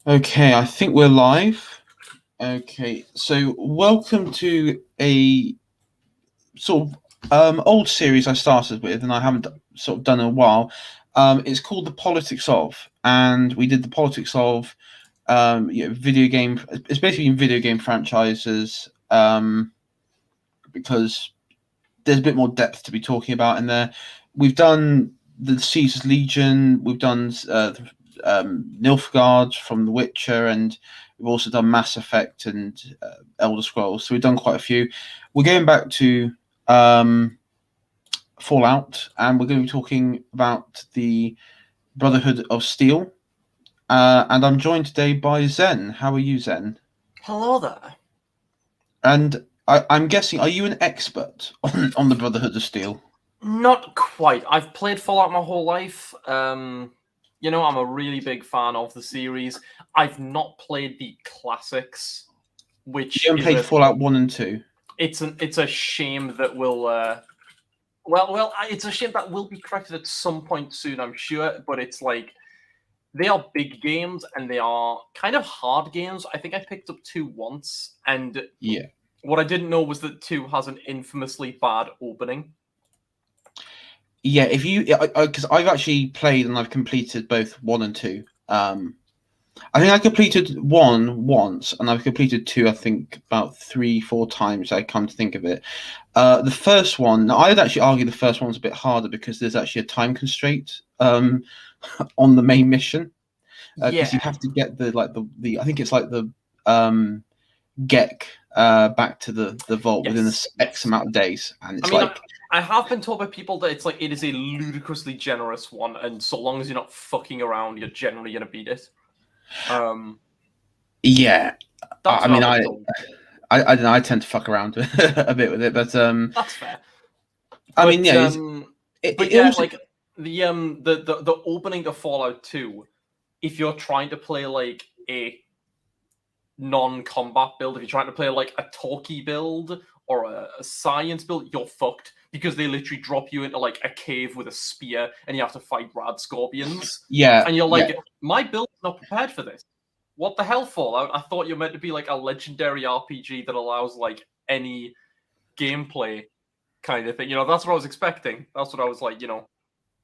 Okay, I think we're live. Okay, so welcome to a sort of old series I started with, and I haven't sort of done in a while. It's called The Politics of, and we did the politics of video game. It's basically in video game franchises because there's a bit more depth to be talking about in there. We've done the Caesar's Legion. We've done Nilfgaard from The Witcher, and we've also done Mass Effect and Elder Scrolls. So we've done quite a few. We're going back to Fallout, and we're going to be talking about the Brotherhood of Steel. And I'm joined today by Zenn. How are you, Zenn? Hello there. And I'm guessing, are you an expert on the Brotherhood of Steel? Not quite. I've played Fallout my whole life. I'm a really big fan of the series. I've not played the classics, which You haven't played Fallout 1 and 2? It's a shame that will. It's a shame that will be corrected at some point soon, I'm sure. But it's like they are big games and they are kind of hard games. I think I picked up 2 once, and yeah. What I didn't know was that 2 has an infamously bad opening. Yeah, if you, because I've actually played and I've completed both 1 and 2. I think I completed 1 once, and I've completed 2, I think, about 3-4 times. I come to think of it. The first one, I'd actually argue the first one's a bit harder because there's actually a time constraint on the main mission. Because you have to get the I think it's like the Gek back to the vault within the X amount of days, and it's I have been told by people that it's like it is a ludicrously generous one, and so long as you're not fucking around, you're generally gonna beat it. Yeah, I mean, I don't know. I tend to fuck around a bit with it, but that's fair. I mean, yeah, like the opening to Fallout 2, if you're trying to play like a non-combat build, if you're trying to play like a talkie build or a science build, you're fucked because they literally drop you into like a cave with a spear and you have to fight rad scorpions. Yeah, and you're like, my build's not prepared for this. What the hell, Fallout? I thought you were meant to be like a legendary RPG that allows like any gameplay kind of thing. That's what I was expecting. That's what I was like,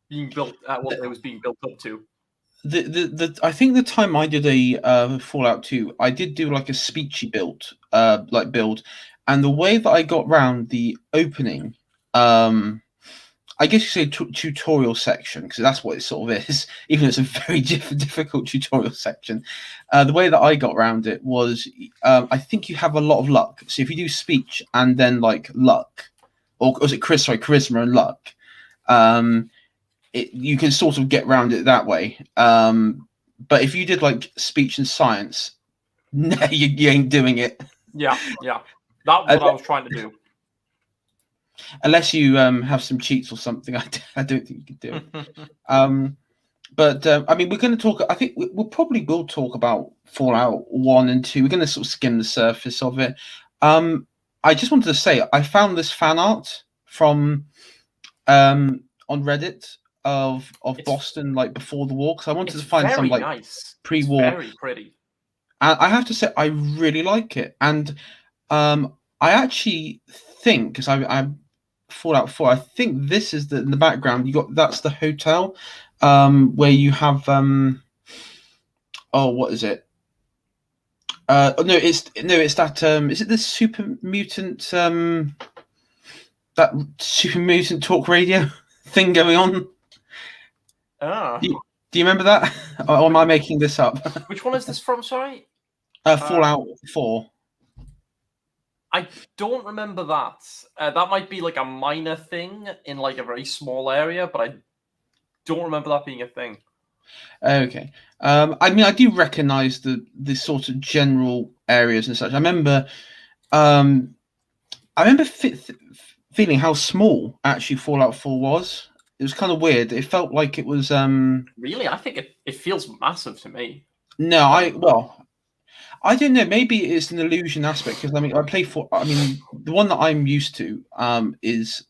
being built at what it was being built up to. I think the time I did a Fallout 2, I did do like a speechy build, and the way that I got round the opening, I guess you say tutorial section, because that's what it sort of is, even though it's a very difficult tutorial section. The way that I got around it was, I think you have a lot of luck. So if you do speech and then like luck, or was it charisma and luck, you can sort of get around it that way. But if you did like speech and science, no, you ain't doing it. Yeah. That's what I was trying to do. Unless you have some cheats or something, I don't think you could do it. But I mean, we're going to talk. I think we'll probably talk about Fallout 1 and 2. We're going to sort of skim the surface of it. I just wanted to say I found this fan art from on Reddit of Boston, like before the war, because I wanted to find some like nice. pre-war. It's very pretty. And I have to say, I really like it, and I actually think, because I'm Fallout 4, I think this is in the background. That's the hotel where you have what is it? It's that is it the super mutant that super mutant talk radio thing going on? Do you remember that? Or am I making this up? Which one is this from, sorry? Fallout 4. I don't remember that. That might be like a minor thing in like a very small area, but I don't remember that being a thing. Okay. I mean, I do recognise the sort of general areas and such. I remember feeling how small actually Fallout 4 was. It was kind of weird. It felt like it was. Really, I think it feels massive to me. No, I don't know. Maybe it's an illusion aspect because I mean, the one that I'm used to is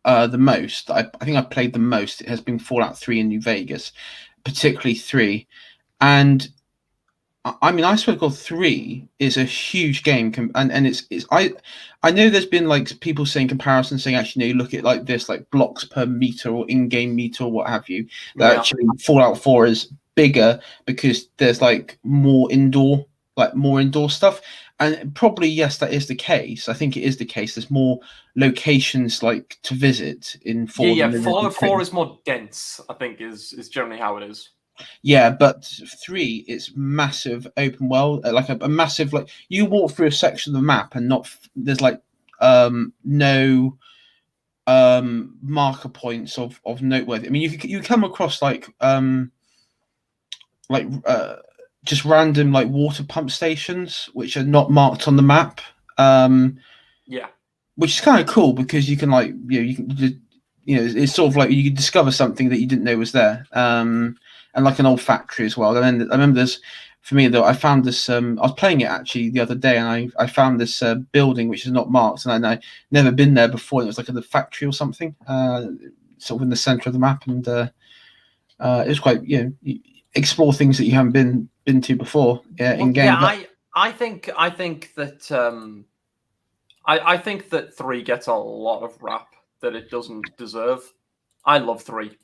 the most. I think I've played the most. It has been Fallout 3 in New Vegas, particularly 3. And I mean, I swear to God, 3 is a huge game, and it's I know there's been like people saying comparisons, saying actually, no, you look at like this, like blocks per meter or in-game meter or what have you. That Yeah. actually Fallout 4 is bigger because there's like more indoor stuff, and probably yes, that is the case. I think it is the case. There's more locations like to visit in 4 Yeah. than there is in Fallout 2. 4 is more dense, I think, is generally how it is. Yeah, but 3, it's massive open world, like a massive, like you walk through a section of the map and not there's like no marker points of noteworthy. I mean, you come across like just random like water pump stations which are not marked on the map. Yeah. Which is kind of cool because you can like you can just, it's sort of like you can discover something that you didn't know was there, and like an old factory as well. And then I remember this for me though. I found this. I was playing it actually the other day, and I found this building which is not marked, and I'd never been there before. It was like a factory or something, sort of in the center of the map, and it was quite you explore things that you haven't been to before in game. Yeah, I think that I think that 3 gets a lot of rap that it doesn't deserve. I love 3.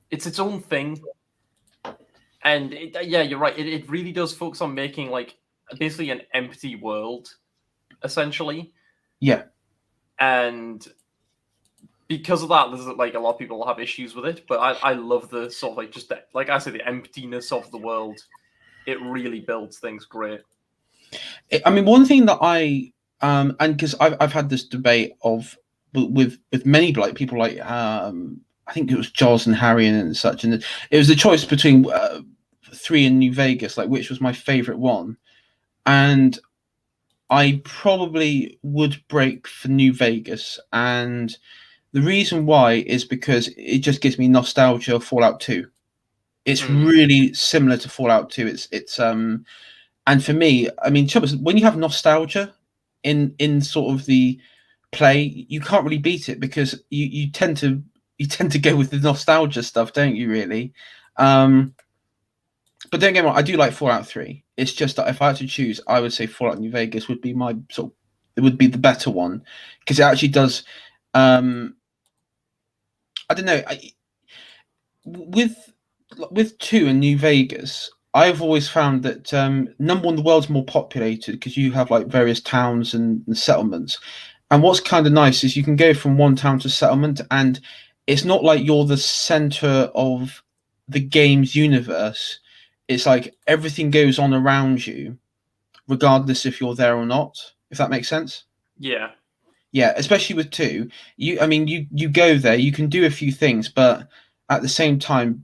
It's its own thing, and yeah, you're right. It really does focus on making like basically an empty world, essentially. Yeah. And because of that, there's like a lot of people have issues with it. But I love the sort of like just like I say, the emptiness of the world. It really builds things great. I mean, one thing that and because I've had this debate of with many like people like I think it was Jaws and Harry and such, and it was the choice between 3 in New Vegas, like which was my favorite one, and I probably would break for New Vegas, and the reason why is because it just gives me nostalgia of Fallout 2. It's really similar to Fallout 2. It's and for me, I mean, when you have nostalgia in sort of the play, you can't really beat it because you tend to go with the nostalgia stuff, don't you? Really. But don't get me wrong, I do like Fallout 3. It's just that if I had to choose, I would say Fallout New Vegas would be my sort of, it would be the better one because it actually does. I don't know. With 2 in New Vegas, I've always found that number one, the world's more populated because you have like various towns and settlements. And what's kind of nice is you can go from one town to settlement, and it's not like you're the center of the game's universe. It's like everything goes on around you, regardless if you're there or not. If that makes sense. Yeah. Yeah, especially with 2. I mean, you go there, you can do a few things, but at the same time,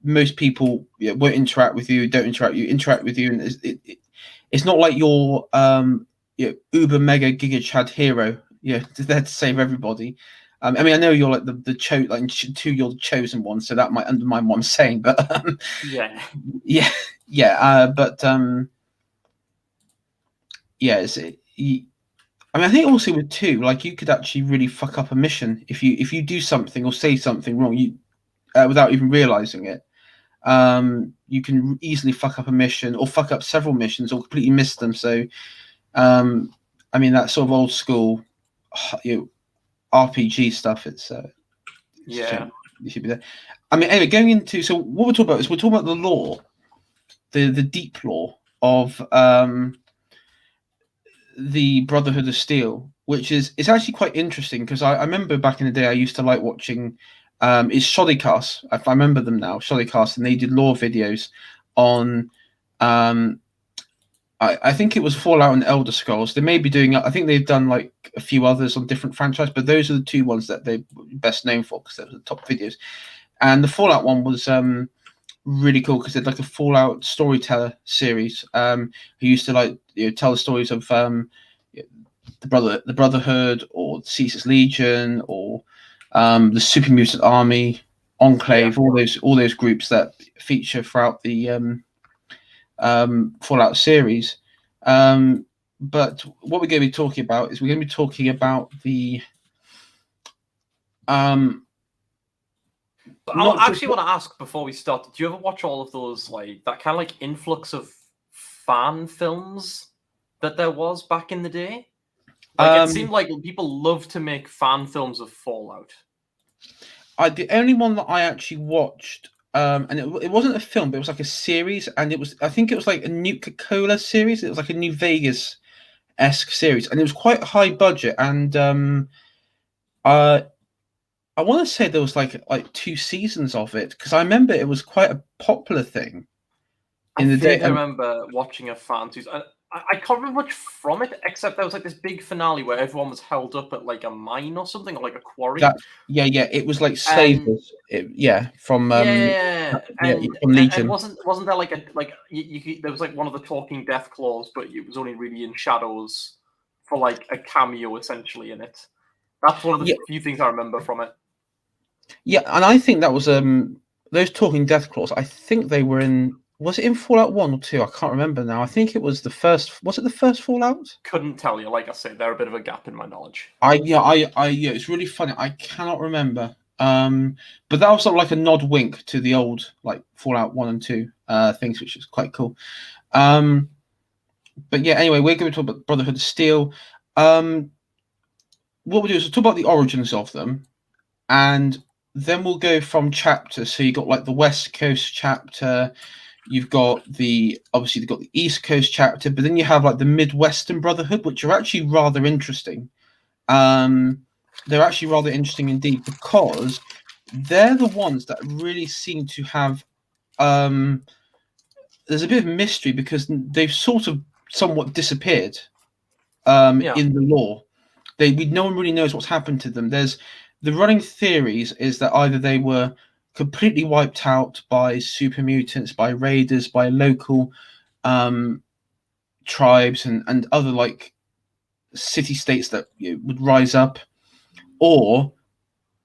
most people won't interact with you, don't interact with you, and it's not like you're uber mega giga chad hero, there to save everybody. I mean, I know you're like like 2, you're the chosen one, so that might undermine what I'm saying, but yeah, but yeah, I mean, I think also with 2, like you could actually really fuck up a mission if you do something or say something wrong, without even realizing it. You can easily fuck up a mission or fuck up several missions or completely miss them. So, I mean, that sort of old school, RPG stuff. It's yeah, it should be there. I mean, anyway, going into so what we're talking about is we're talking about the lore, the deep lore of the Brotherhood of Steel, which is it's actually quite interesting because I remember back in the day I used to like watching it's Shoddycast, if I remember them now, Shoddycast, and they did lore videos on I think it was Fallout and Elder Scrolls. They may be doing I think they've done like a few others on different franchises, but those are the 2 ones that they're best known for because they're the top videos. And the Fallout one was really cool because they're like a Fallout storyteller series who used to like tell the stories of the Brotherhood or Caesar's Legion or the Super Mutant Army, Enclave, all those groups that feature throughout the Fallout series. But what we're going to be talking about is we're going to be talking about the I Not actually want to ask before we start. Do you ever watch all of those like that kind of like influx of fan films that there was back in the day? Like it seemed like people love to make fan films of Fallout. The only one that I actually watched, and it wasn't a film, but it was like a series, and I think it was like a Nuka-Cola series. It was like a New Vegas-esque series, and it was quite high budget. And I want to say there was like 2 seasons of it, because I remember it was quite a popular thing in the day. I remember watching a fan series. I can't remember much from it, except there was like this big finale where everyone was held up at like a mine or something, or like a quarry. Yeah, it was like slavers. From from Legion. And wasn't there like there was like one of the talking death claws, but it was only really in shadows for like a cameo essentially in it. That's one of the few things I remember from it. Yeah, and I think that was those talking death claws. I think they were in. Was it in Fallout 1 or 2? I can't remember now. I think it was the first. Was it the first Fallout? Couldn't tell you. Like I say, they're a bit of a gap in my knowledge. It's really funny. I cannot remember. But that was sort of like a nod wink to the old like Fallout 1 and 2 things, which is quite cool. But yeah, anyway, we're going to talk about Brotherhood of Steel. What we'll do is we'll talk about the origins of them, and then we'll go from chapters. So you got like the West Coast chapter. You've got obviously you've got the East Coast chapter, but then you have like the Midwestern Brotherhood, which are actually rather interesting. They're actually rather interesting indeed, because they're the ones that really seem to have. There's a bit of mystery because they've sort of somewhat disappeared in the lore. No one really knows what's happened to them. There's the running theories is that either they were completely wiped out by super mutants, by raiders, by local tribes and other like city states that would rise up, or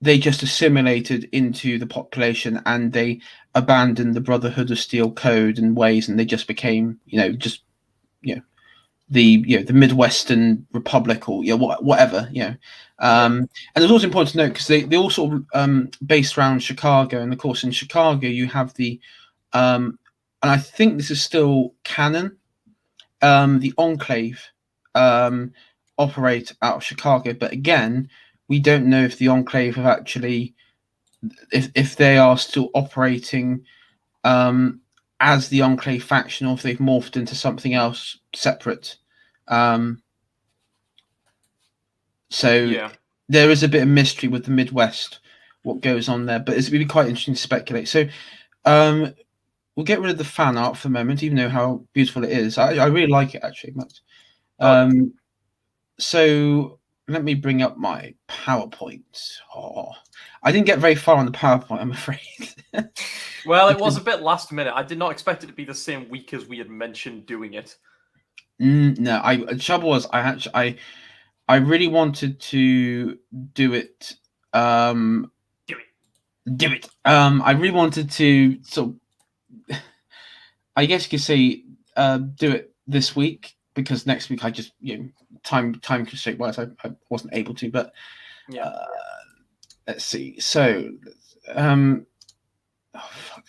they just assimilated into the population and they abandoned the Brotherhood of Steel code and ways, and they just became the Midwestern Republic or whatever. And it's also important to note because they all sort of based around Chicago, and of course in Chicago you have the and I think this is still canon, the Enclave operate out of Chicago, but again we don't know if the Enclave have actually if they are still operating as the Enclave faction, or if they've morphed into something else separate. There is a bit of mystery with the Midwest, what goes on there, but it's really quite interesting to speculate. So we'll get rid of the fan art for the moment, even though how beautiful it is. I really like it actually. So let me bring up my PowerPoint. I didn't get very far on the PowerPoint, I'm afraid. Well, it was a bit last minute. I did not expect it to be the same week as we had mentioned doing it. No, the trouble was I really wanted to do it. Do it. I really wanted to sort of, I guess you could say, do it this week, because next week I just time constraint wise I wasn't able to. But let's see. So oh fuck.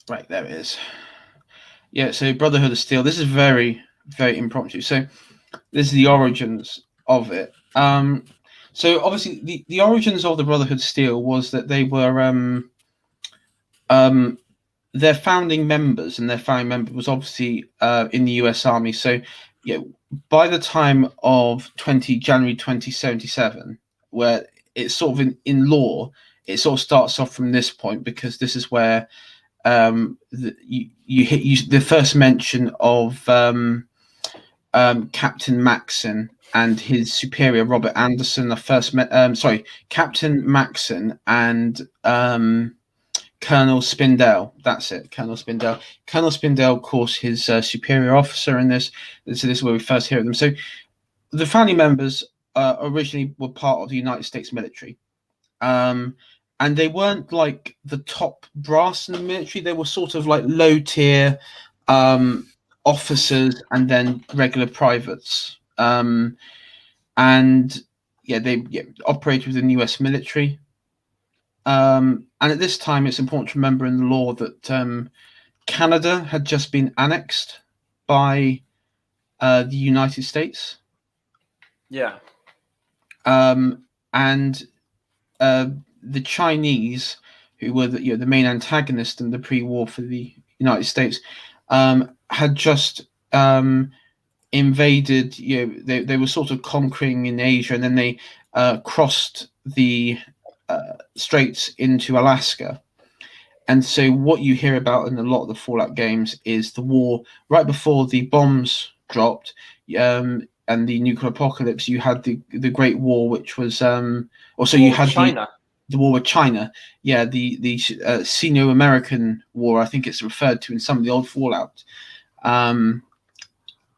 Right, there it is. Yeah, so Brotherhood of Steel. This is very, very impromptu. So this is the origins of it. So obviously the origins of the Brotherhood of Steel was that they were their founding members, and their founding member was obviously in the US Army. So by the time of January 2077, where it's sort of in lore, it sort of starts off from this point, because this is where the first mention of Captain Maxon and his superior Robert Anderson. The first Captain Maxon and Colonel Spindell. That's it, Colonel Spindell. Colonel Spindell, of course, his superior officer in this. So this is where we first hear of them. So the family members originally were part of the United States military. And they weren't like the top brass in the military. They were sort of like low tier, officers, and then regular privates. And they operated within the U.S. military. And at this time, it's important to remember in the law that Canada had just been annexed by the United States. Yeah. And the Chinese, who were the main antagonist in the pre-war for the United States, had just invaded. They were sort of conquering in Asia, and then they crossed the straits into Alaska. And so what you hear about in a lot of the Fallout games is the war right before the bombs dropped, and the nuclear apocalypse. You had the Great War, which was also you had China. the war with China. Yeah, the Sino-American War, I think it's referred to in some of the old Fallout, in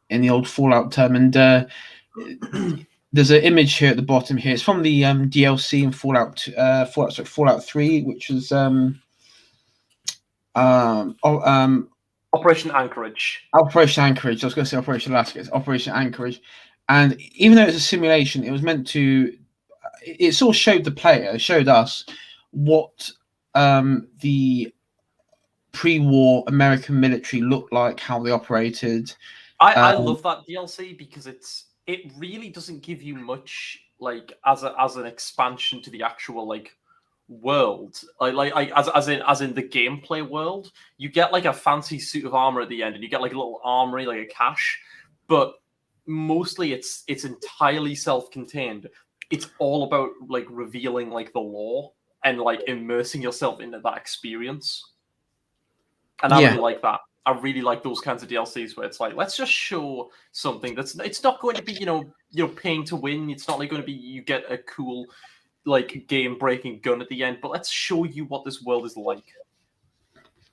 the old Fallout term. And there's an image here at the bottom here. It's from the DLC in Fallout 3, which was Operation Anchorage. Operation Anchorage. I was going to say Operation Alaska. It's Operation Anchorage. And even though it's a simulation, it was meant to. It sort of showed the player, showed us what the pre-war American military looked like, how they operated. I love that DLC because it really doesn't give you much like as an expansion to the actual like world, as in the gameplay world. You get like a fancy suit of armor at the end, and you get like a little armory, like a cache, but mostly it's entirely self-contained. It's all about like revealing like the lore and like immersing yourself into that experience. And I really like that. I really like those kinds of DLCs where it's like, let's just show something it's not going to be, paying to win. It's not like going to be you get a cool like game breaking gun at the end, but let's show you what this world is like.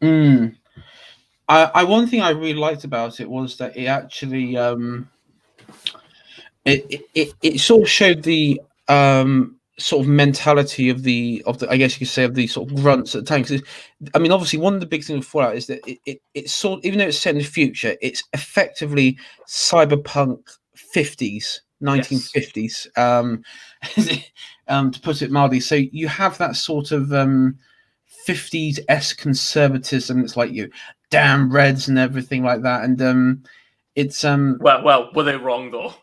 One thing I really liked about it was that it actually it sort of showed the sort of mentality of the I guess you could say of the sort of grunts at the time. Because I mean, obviously, one of the big things with Fallout is that it's sort of, even though it's set in the future, it's effectively cyberpunk 1950s, to put it mildly. So you have that sort of 50s-esque conservatism. It's like damn Reds and everything like that, and it's well, were they wrong though?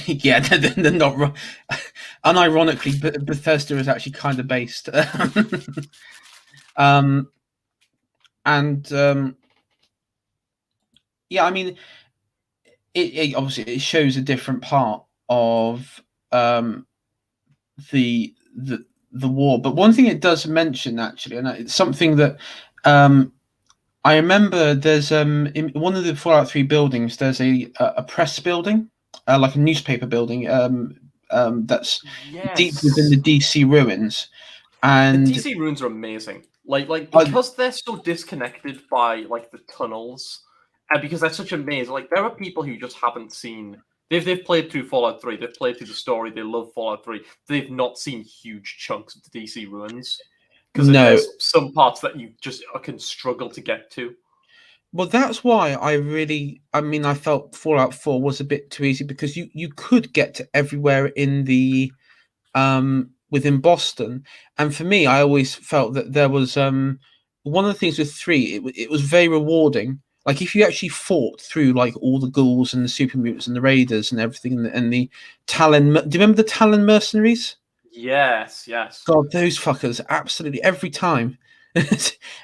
Yeah, they're not wrong. Unironically, Bethesda is actually kind of based. Yeah, I mean, it obviously it shows a different part of the war. But one thing it does mention, actually, and it's something that I remember. There's in one of the Fallout 3 buildings, there's a press building. Like a newspaper building that's deep within the DC ruins. And the DC ruins are amazing. Like because they're so disconnected by like the tunnels, and because they're such a maze. Like there are people who just haven't seen. They've played through Fallout 3. They've played through the story. They love Fallout 3. They've not seen huge chunks of the DC ruins because there's some parts that you just can struggle to get to. Well, that's why I felt Fallout 4 was a bit too easy, because you could get to everywhere in the within Boston. And for me, I always felt that there was one of the things with 3, it was very rewarding. Like if you actually fought through like all the ghouls and the super mutants and the raiders and everything, and the Talon. Do you remember the Talon mercenaries? Yes. God, those fuckers! Absolutely, every time.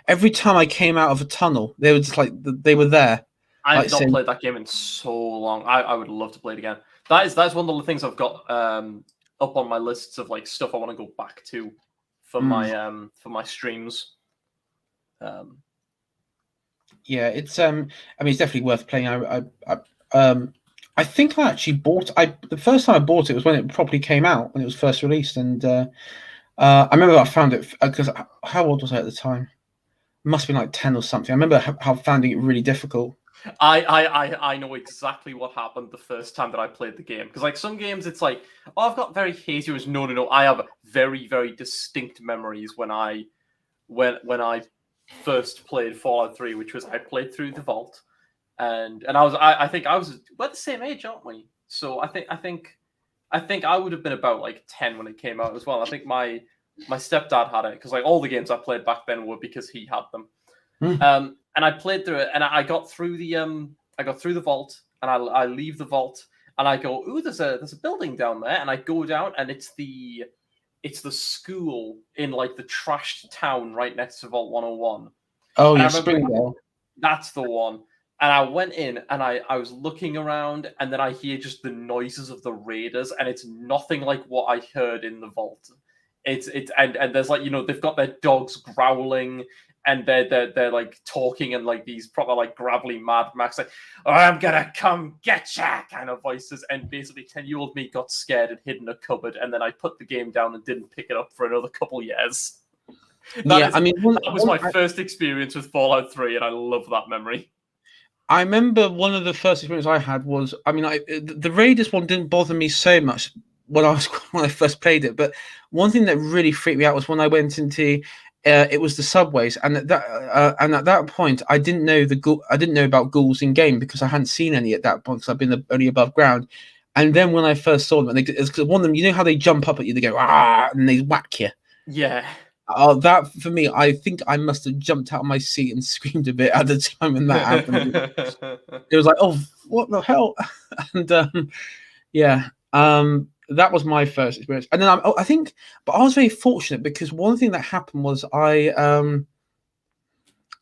Every time I came out of a tunnel, they were just like they were there. I've not played that game in so long. I would love to play it again. That's one of the things I've got up on my lists of like stuff I want to go back to for my streams. Yeah, it's I mean, it's definitely worth playing. I think I actually bought. The first time I bought it was when it properly came out, when it was first released, and I remember I found it because how old was I at the time? It must have been like 10 or something. I remember how finding it really difficult. I know exactly what happened the first time that I played the game, because like some games it's like, oh, I've got very hazy memories. No, I have very, very distinct memories when I first played Fallout 3, which was I played through the vault, and I think we're the same age, aren't we? So I think I would have been about like 10 when it came out as well. I think my stepdad had it because like all the games I played back then were because he had them. And I played through it, and I got through the vault, and I leave the vault, and I go, ooh, there's a building down there, and I go down, and it's the school in like the trashed town right next to Vault 101. Oh And yeah, I remember Springdale. that's the one. And I went in and I was looking around, and then I hear just the noises of the raiders, and it's nothing like what I heard in the vault. It's and there's like, they've got their dogs growling, and they're like talking in like these proper like gravelly Mad Max like, oh, I'm gonna come get ya kind of voices. And basically 10-year-old me got scared and hid in a cupboard, and then I put the game down and didn't pick it up for another couple years. That was my first experience with Fallout 3, and I love that memory. I remember one of the first experiences I had was, the Raiders one didn't bother me so much when I first played it, but one thing that really freaked me out was when I went into it was the subways, and at that point I didn't know about ghouls in game because I hadn't seen any at that point because I've been only above ground. And then when I first saw them, it's because one of them, you know how they jump up at you, they go ah, and they whack you. Yeah. That for me, I think I must have jumped out of my seat and screamed a bit at the time when that happened. It was like, oh, what the hell? And that was my first experience. And then but I was very fortunate because one thing that happened was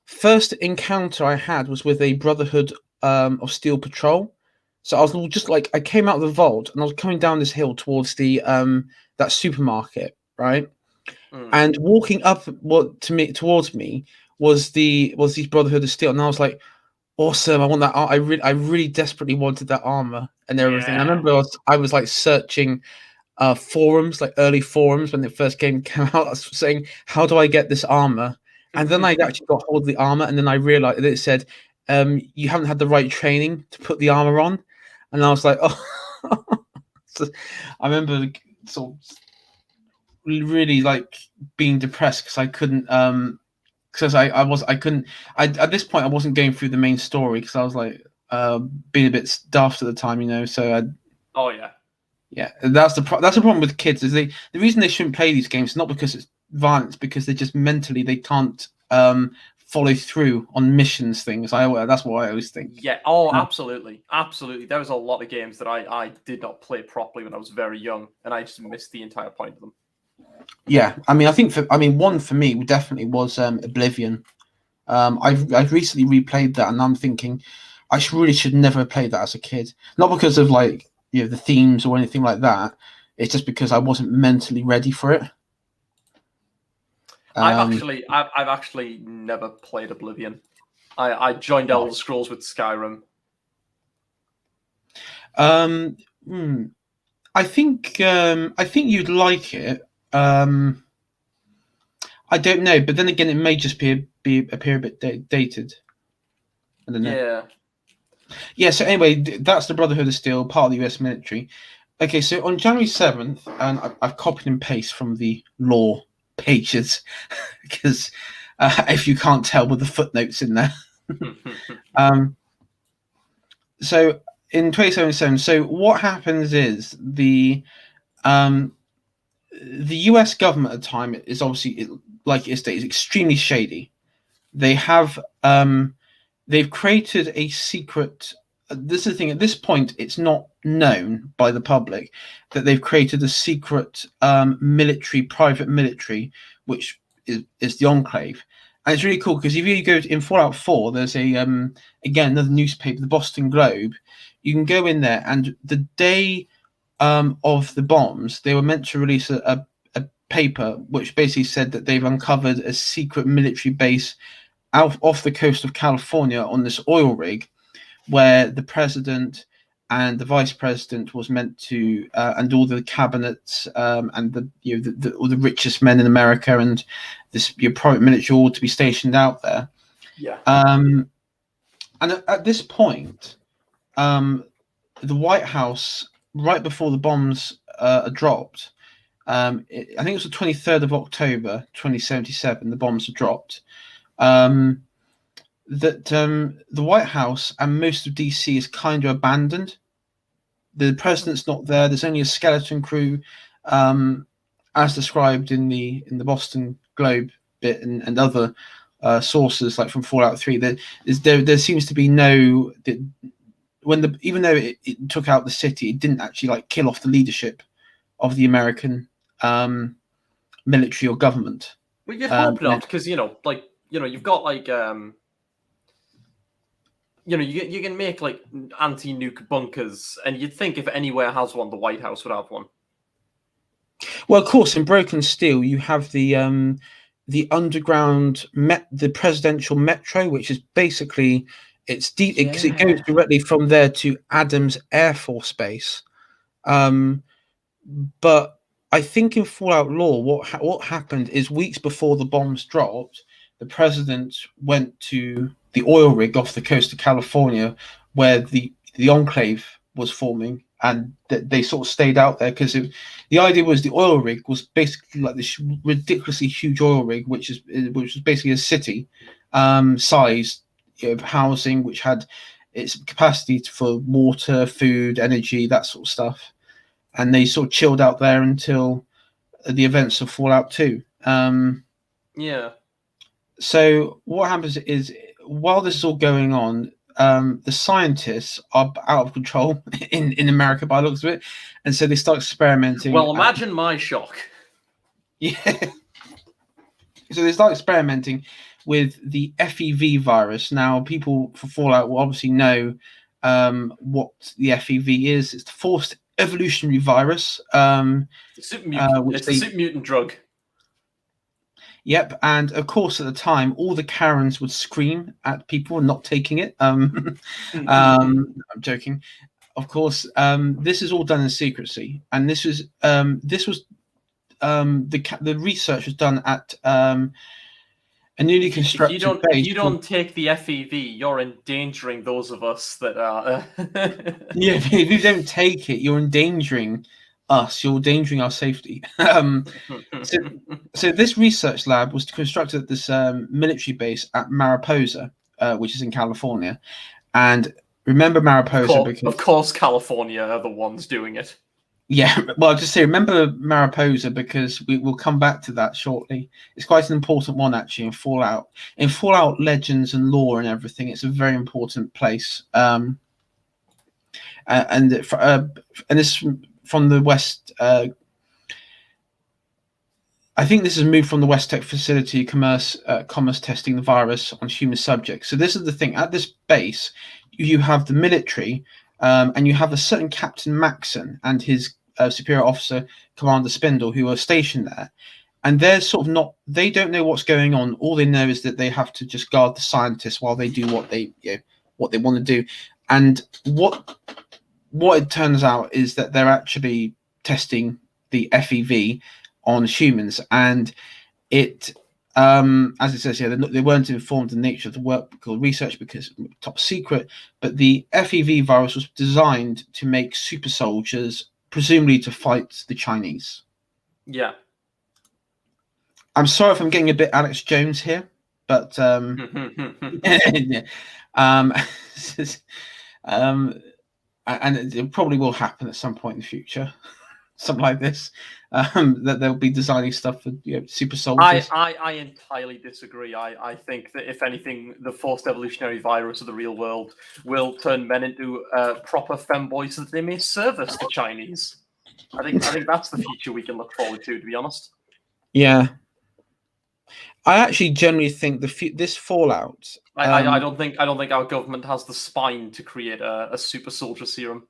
first encounter I had was with a Brotherhood of Steel patrol. So I was just like, I came out of the vault and I was coming down this hill towards the that supermarket, right? And walking up towards me was these Brotherhood of Steel, and I was like, awesome! I want that. I really desperately wanted that armor and everything. Yeah. I remember I was like searching forums, like early forums when the first game came out. I was saying, how do I get this armor? And then I actually got hold of the armor, and then I realized that it said, you haven't had the right training to put the armor on, and I was like, oh. So I remember sort of really like being depressed because I couldn't because I couldn't at this point I wasn't going through the main story because I was like being a bit daft at the time, so that's the problem with kids is the reason they shouldn't play these games is not because it's violence, because they just mentally they can't follow through on missions things. That's what I always think. Absolutely there was a lot of games that I did not play properly when I was very young, and I just missed the entire point of them. Yeah, I think one for me definitely was Oblivion. I've recently replayed that, and I'm thinking I should never have played that as a kid. Not because of like the themes or anything like that. It's just because I wasn't mentally ready for it. I've actually never played Oblivion. I joined Elder Scrolls with Skyrim. I think you'd like it. I don't know, but then again, it may just appear a bit dated. I don't know. Yeah. So anyway, that's the Brotherhood of Steel, part of the U.S. military. Okay, so on January 7th, and I've copied and pasted from the lore pages because if you can't tell with the footnotes in there. So in 2077, so what happens is the U.S. government at the time is obviously, like it states, extremely shady. They have they've created a secret. This is the thing. At this point, it's not known by the public that they've created a secret private military, which is the Enclave. And it's really cool because if you go in Fallout 4, there's again another newspaper, the Boston Globe. You can go in there, and the day of the bombs, they were meant to release a paper which basically said that they've uncovered a secret military base off the coast of California on this oil rig, where the president and the vice president was meant to, and all the cabinets and all the richest men in America and this private military all to be stationed out there. Yeah. And at this point, the White House, right before the bombs are dropped, I think it was the 23rd of October, 2077, the bombs are dropped. that the White House and most of DC is kind of abandoned. The president's not there. There's only a skeleton crew, as described in the Boston Globe bit and other sources like from Fallout 3. There seems to be no even though it took out the city, it didn't actually like kill off the leadership of the American military or government. Well, you'd hope not, because you've got like you can make like anti-nuke bunkers, and you'd think if anywhere has one, the White House would have one. Well, of course, in Broken Steel, you have the underground the presidential metro, which is basically it's deep because it goes directly from there to Adams Air Force Base. But I think in Fallout lore, what happened is weeks before the bombs dropped, the president went to the oil rig off the coast of California, where the enclave was forming, and they sort of stayed out there because the idea was the oil rig was basically like this ridiculously huge oil rig, which was basically a city size of housing, which had its capacity for water, food, energy, that sort of stuff. And they sort of chilled out there until the events of Fallout 2. Yeah. So what happens is, while this is all going on, the scientists are out of control in America by the looks of it, and so they start experimenting. Well, imagine my shock. Yeah. So they start experimenting with the FEV virus. Now, people for Fallout will obviously know what the FEV is. It's the forced evolutionary virus. It's a super mutant drug. Yep, and of course at the time, all the Karens would scream at people not taking it. I'm joking. Of course, this is all done in secrecy, and the research was done at a newly constructed base. If you don't take the FEV, you're endangering those of us that are. Yeah, if you don't take it, you're endangering us. You're endangering our safety. So this research lab was constructed at this military base at Mariposa, which is in California. And remember Mariposa because, of course, California are the ones doing it. Yeah, well, I'll just say remember Mariposa because we will come back to that shortly. It's quite an important one actually in Fallout. In Fallout legends and lore and everything, it's a very important place. And this from the West. I think this has moved from the West Tech facility commerce testing the virus on human subjects. So this is the thing. At this base, you have the military, and you have a certain Captain Maxon and his superior officer, Commander Spindle, who are stationed there. And they're sort of they don't know what's going on. All they know is that they have to just guard the scientists while they do what they want to do. And what it turns out is that they're actually testing the FEV on humans, and it as it says here, they weren't informed of the nature of the work or research because it was top secret, but the FEV virus was designed to make super soldiers, presumably to fight the Chinese. Yeah. I'm sorry if I'm getting a bit Alex Jones here, but yeah. And it probably will happen at some point in the future. Something like this, that they'll be designing stuff for super soldiers. I entirely disagree. I think that if anything, the forced evolutionary virus of the real world will turn men into proper femboys so that they may service the Chinese. I think that's the future we can look forward to be honest. Yeah, I actually generally think this Fallout. I don't think our government has the spine to create a super soldier serum.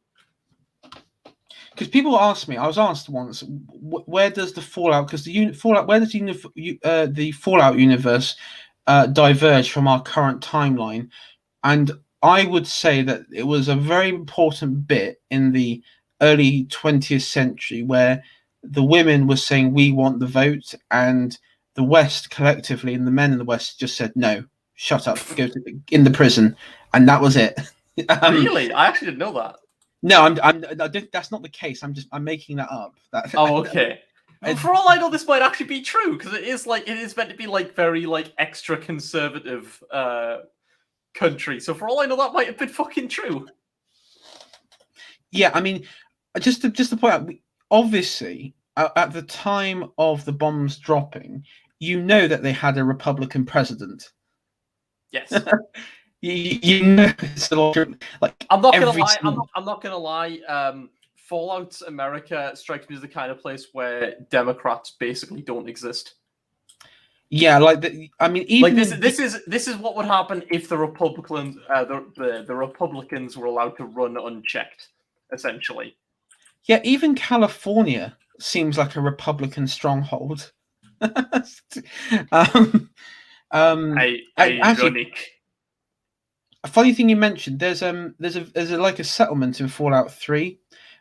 Because people ask me, I was asked once, where does the Fallout? Because where does the Fallout universe diverge from our current timeline? And I would say that it was a very important bit in the early 20th century where the women were saying we want the vote, and the West collectively, and the men in the West just said no, shut up, go in the prison, and that was it. Really, I actually didn't know that. No, that's not the case. I'm making that up. Oh, okay. For all I know, this might actually be true because it is meant to be like very like extra conservative country. So for all I know, that might have been fucking true. Yeah, I mean, just to point out, obviously, at the time of the bombs dropping, you know that they had a Republican president. Yes. you know, it's a lot of, like, I'm not gonna lie. I'm not gonna lie. Fallout America strikes me as the kind of place where Democrats basically don't exist. Yeah, like I mean, even like this is what would happen if the Republicans the Republicans were allowed to run unchecked, essentially. Yeah, even California seems like a Republican stronghold. Actually, a funny thing you mentioned. There's a like a settlement in Fallout 3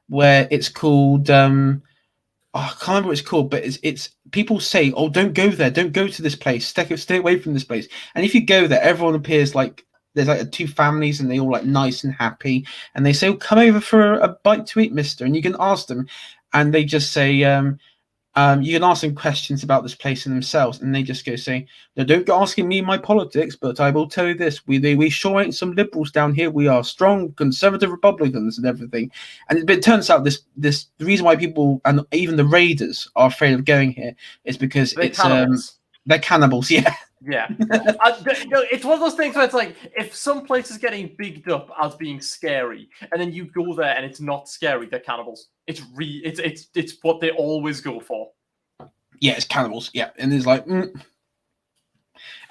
where it's called I can't remember what it's called, but it's people say, "Oh, don't go there, don't go to this place, stay away from this place." And if you go there, everyone appears like there's like two families, and they all like nice and happy, and they say, "Oh, come over for a bite to eat, Mister," and you can ask them, and they just say, you can ask them questions about this place and themselves, and they just go say, "No, don't go asking me my politics, but I will tell you this: we sure ain't some liberals down here. We are strong conservative Republicans and everything." And it turns out the reason why people and even the raiders are afraid of going here is because they're cannibals. They're cannibals, yeah. Yeah. It's one of those things where it's like, if some place is getting bigged up as being scary, and then you go there and it's not scary, they're cannibals. It's what they always go for. Yeah, it's cannibals. Yeah, and it's like,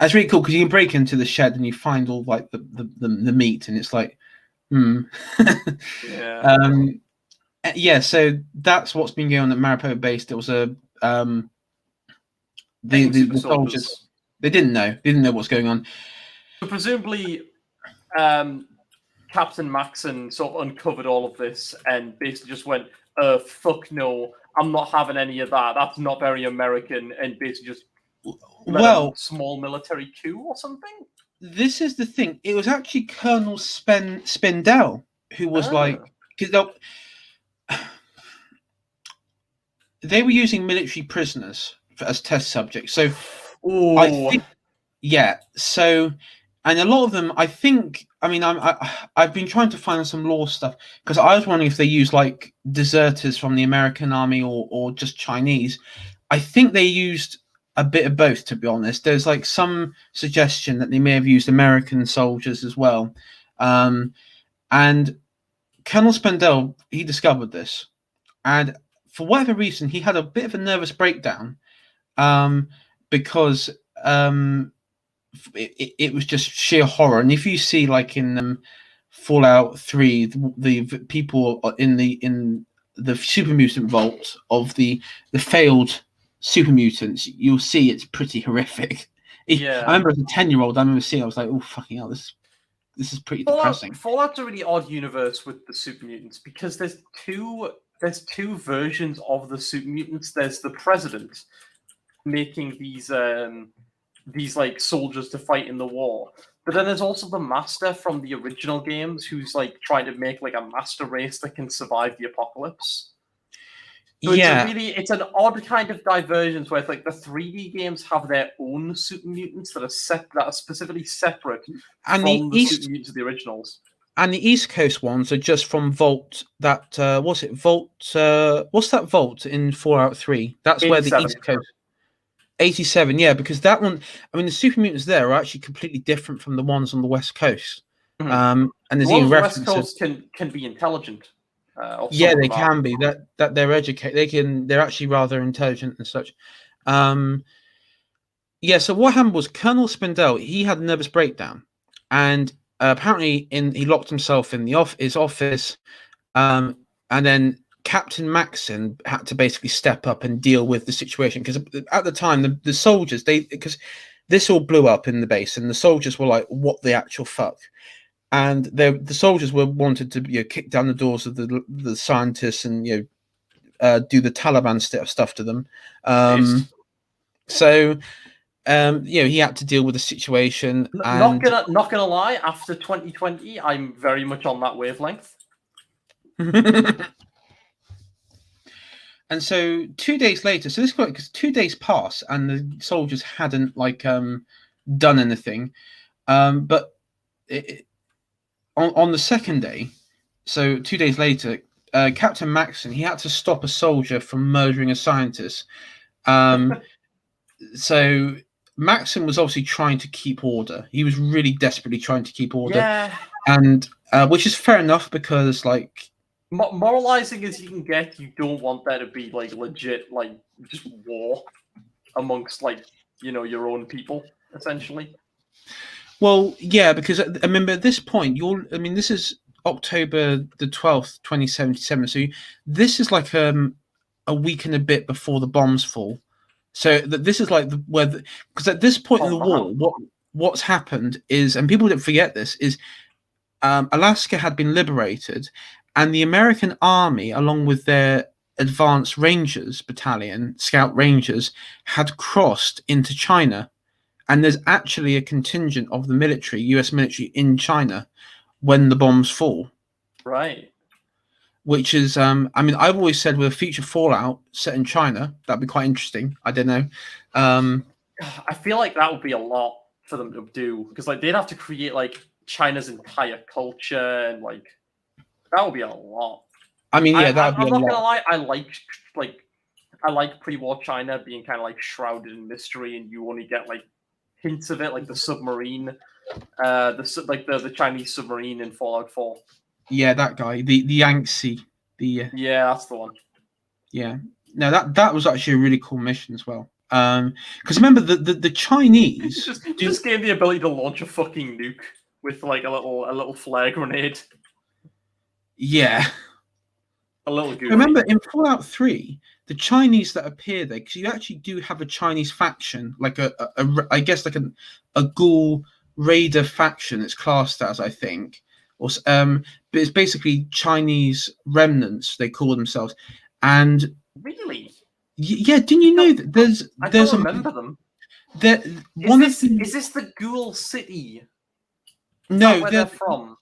that's really cool because you can break into the shed and you find all like the meat, and it's like, Yeah. Yeah. So that's what's been going on at Mariposa base. There was a the soldiers. They didn't know what's going on. So presumably, Captain Maxon sort of uncovered all of this and basically just went, fuck no, I'm not having any of that. That's not very American, and basically just a small military coup or something. This is the thing. It was actually Colonel Spindell who was like, because they were using military prisoners as test subjects. So I think, yeah. So, and a lot of them, I think. I mean, I've been trying to find some law stuff because I was wondering if they use like deserters from the American army or just Chinese. I think they used a bit of both, to be honest. There's like some suggestion that they may have used American soldiers as well. And Colonel Spindell, he discovered this, and for whatever reason, he had a bit of a nervous breakdown because it was just sheer horror. And if you see like in Fallout 3, the people in the super mutant vault of the failed super mutants, you'll see it's pretty horrific. Yeah. I remember as a 10-year-old, I remember seeing, I was like, oh fucking hell, this is pretty depressing. Fallout's a really odd universe with the super mutants because there's two versions of the super mutants. There's the president making these like soldiers to fight in the war, but then there's also the master from the original games who's like trying to make like a master race that can survive the apocalypse. So it's an odd kind of divergence where it's like the 3D games have their own super mutants that are specifically separate from the super mutants of the originals. And the East Coast ones are just from Vault. That what's it? Vault. What's that Vault in Fallout 3? That's 87. Where the East Coast. 87, yeah, because that one. I mean, the super mutants there are actually completely different from the ones on the West Coast. Mm-hmm. And there's even references. The West Coast can be intelligent. Yeah, they can be. That they're educated. They're actually rather intelligent and such. Yeah. So what happened was Colonel Spindell, he had a nervous breakdown, and apparently he locked himself in his office, and then Captain Maxon had to basically step up and deal with the situation because at the time the soldiers, because this all blew up in the base, and the soldiers were like, "What the actual fuck?" And the soldiers were wanted to kick down the doors of the scientists and do the Taliban stuff to them. So he had to deal with the situation. Not gonna lie, after 2020, I'm very much on that wavelength. And so 2 days later, so this is because 2 days pass and the soldiers hadn't done anything. But on the second day, so 2 days later, Captain Maxon, he had to stop a soldier from murdering a scientist. So Maxon was obviously trying to keep order. He was really desperately trying to keep order. Yeah. And which is fair enough because moralizing as you can get, you don't want there to be legit just war amongst your own people, essentially. Well, yeah, because I remember at this point, this is October the 12th, 2077. So this is a week and a bit before the bombs fall. So this is because at this point in the war, what's happened is, and people don't forget this, is Alaska had been liberated, and the American army, along with their advanced rangers battalion, scout rangers, had crossed into China. And there's actually a contingent of the military, US military, in China when the bombs fall. Right. Which is, I've always said with a future Fallout set in China, that'd be quite interesting. I don't know. I feel like that would be a lot for them to do because they'd have to create China's entire culture and that would be a lot. That'd be a lot. I'm not gonna lie, I like pre-war China being kind of shrouded in mystery, and you only get hints of it, like the submarine, the Chinese submarine in Fallout 4. Yeah, that guy, the Yangtze, yeah, that's the one. Yeah, no, that was actually a really cool mission as well. Because remember the Chinese just gave the ability to launch a fucking nuke with a little flare grenade. Yeah, a little goofy. Remember in Fallout 3, the Chinese that appear there, because you actually do have a Chinese faction, I guess a ghoul raider faction. It's classed as, I think, but it's basically Chinese remnants, they call themselves. And really, yeah, didn't you know that I don't remember them. Is this the Ghoul City? No, where they're from.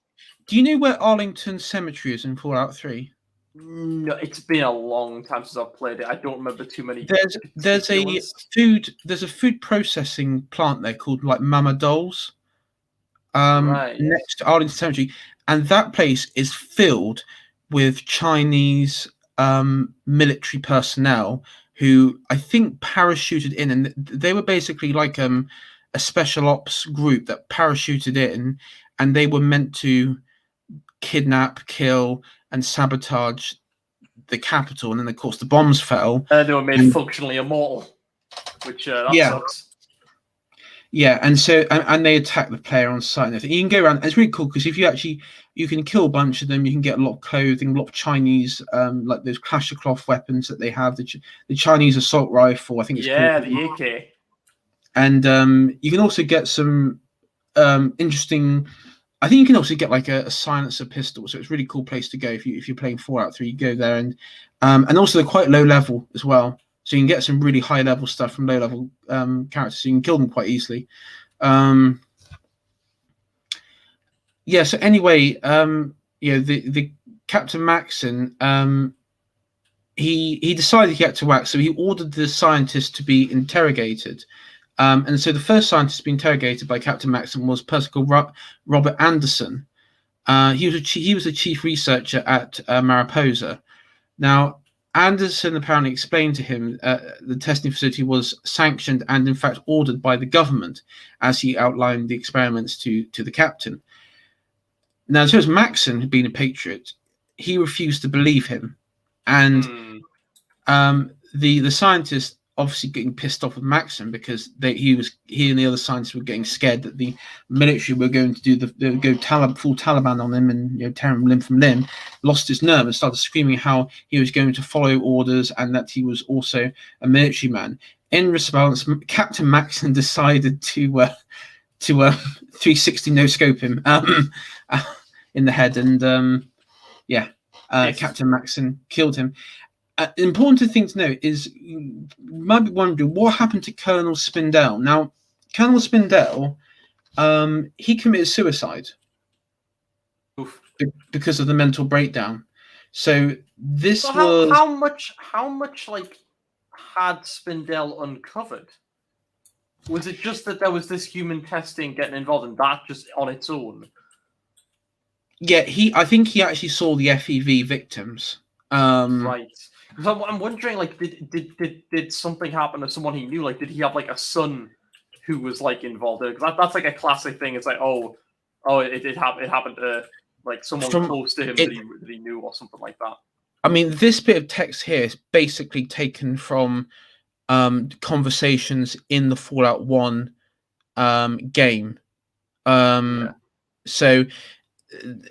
Do you know where Arlington Cemetery is in Fallout 3? No, it's been a long time since I've played it. I don't remember too many. There's a food processing plant there called Mama Dole's. Next to Arlington Cemetery, and that place is filled with Chinese military personnel who I think parachuted in, and they were basically a special ops group that parachuted in, and they were meant to kidnap, kill, and sabotage the capital. And then, of course, the bombs fell. They were made functionally immortal, which sucks. Yeah, and so and they attack the player on sight. And you can go around. And it's really cool because if you can kill a bunch of them, you can get a lot of clothing, a lot of Chinese, like those Kalashnikov weapons that they have. The Chinese assault rifle, I think it's called. The AK. And you can also get some interesting. I think you can also get a silencer pistol, so it's a really cool place to go if you're playing Fallout 3. You go there, and also they're quite low level as well. So you can get some really high level stuff from low level characters. So you can kill them quite easily. Yeah. So anyway, the Captain Maxon, he decided to get to wax. So he ordered the scientist to be interrogated. And so the first scientist to be interrogated by Captain Maxon was a person called Robert Anderson. He was a chief researcher at Mariposa. Now, Anderson apparently explained to him the testing facility was sanctioned and, in fact, ordered by the government, as he outlined the experiments to the captain. Now, as Maxon had been a patriot, he refused to believe him, and the scientist obviously getting pissed off with Maxon because he and the other scientists were getting scared that the military were going to go full Taliban on him and tear him limb from limb, lost his nerve and started screaming how he was going to follow orders and that he was also a military man. In response, Captain Maxon decided to 360 no scope him in the head, and yes. Captain Maxon killed him. Important thing to note is you might be wondering what happened to Colonel Spindell. Now, Colonel Spindell, he committed suicide because of the mental breakdown. So this So was how much like had Spindell uncovered? Was it just that there was this human testing getting involved, and that just on its own? yeah. I think he actually saw the FEV victims. Right. Because I'm wondering, like, did something happen to someone he knew? Like, did he have like a son who was like involved in it? Because that's like a classic thing. It's like, it happened to like someone From close to him it, that he knew, or something like that. I mean, this bit of text here is basically taken from conversations in the Fallout 1 game. Yeah. So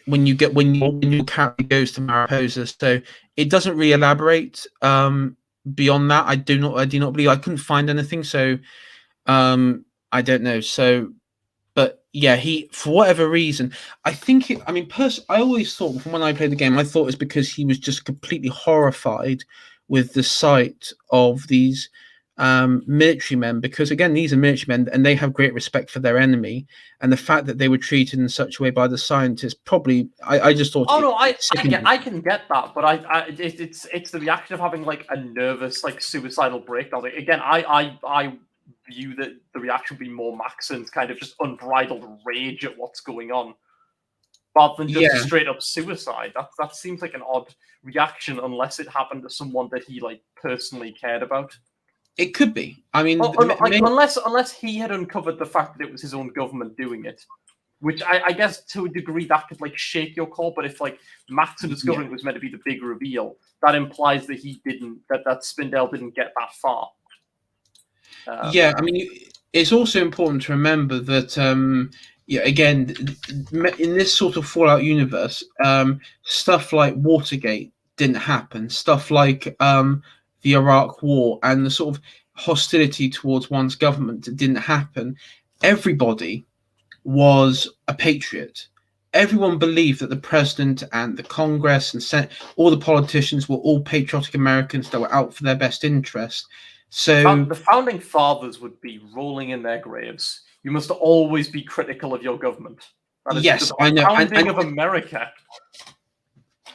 when your character goes to Mariposa, so it doesn't really elaborate beyond that. I do not believe I couldn't find anything. So I don't know. So but yeah, he for whatever reason, I think it. I mean, I always thought from when I played the game, I thought it's because he was just completely horrified with the sight of these military men. Because again, these are military men, and they have great respect for their enemy. And the fact that they were treated in such a way by the scientists, probably, I just thought. Oh no, I can get that, but it's the reaction of having like a nervous, like suicidal breakdown. Like, again, I view that the reaction would be more Maxon's kind of just unbridled rage at what's going on, rather than just Yeah, straight up suicide. That seems like an odd reaction, unless it happened to someone that he like personally cared about. it could be. I mean, Unless he had uncovered the fact that it was his own government doing it, which I guess to a degree that could like shake your call. But if like Maxon discovering was meant to be the big reveal, that implies that that Spindell didn't get that far. Yeah, I mean, it's also important to remember that, yeah, again, in this sort of Fallout universe, stuff like Watergate didn't happen. Stuff like the Iraq War and the sort of hostility towards one's government didn't happen. Everybody was a patriot. Everyone believed that the president and the Congress and Senate, all the politicians were all patriotic Americans that were out for their best interest. So the founding fathers would be rolling in their graves. You must always be critical of your government. That is yes, the I know. founding of America.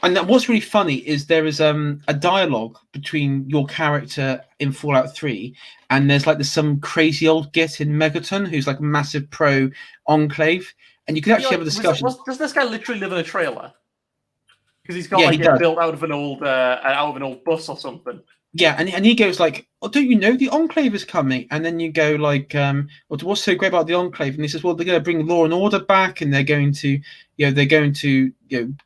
And what's really funny is there is a dialogue between your character in Fallout 3 and there's like some crazy old git in Megaton who's like a massive pro Enclave, and you could actually have a discussion. Does this guy literally live in a trailer? Because he's got Yeah, like he it does. built out of an old bus or something. Yeah, and he goes like, "Oh, don't you know the Enclave is coming?" And then you go like, "What's so great about the Enclave?" And he says, "Well, they're going to bring law and order back, and they're going to,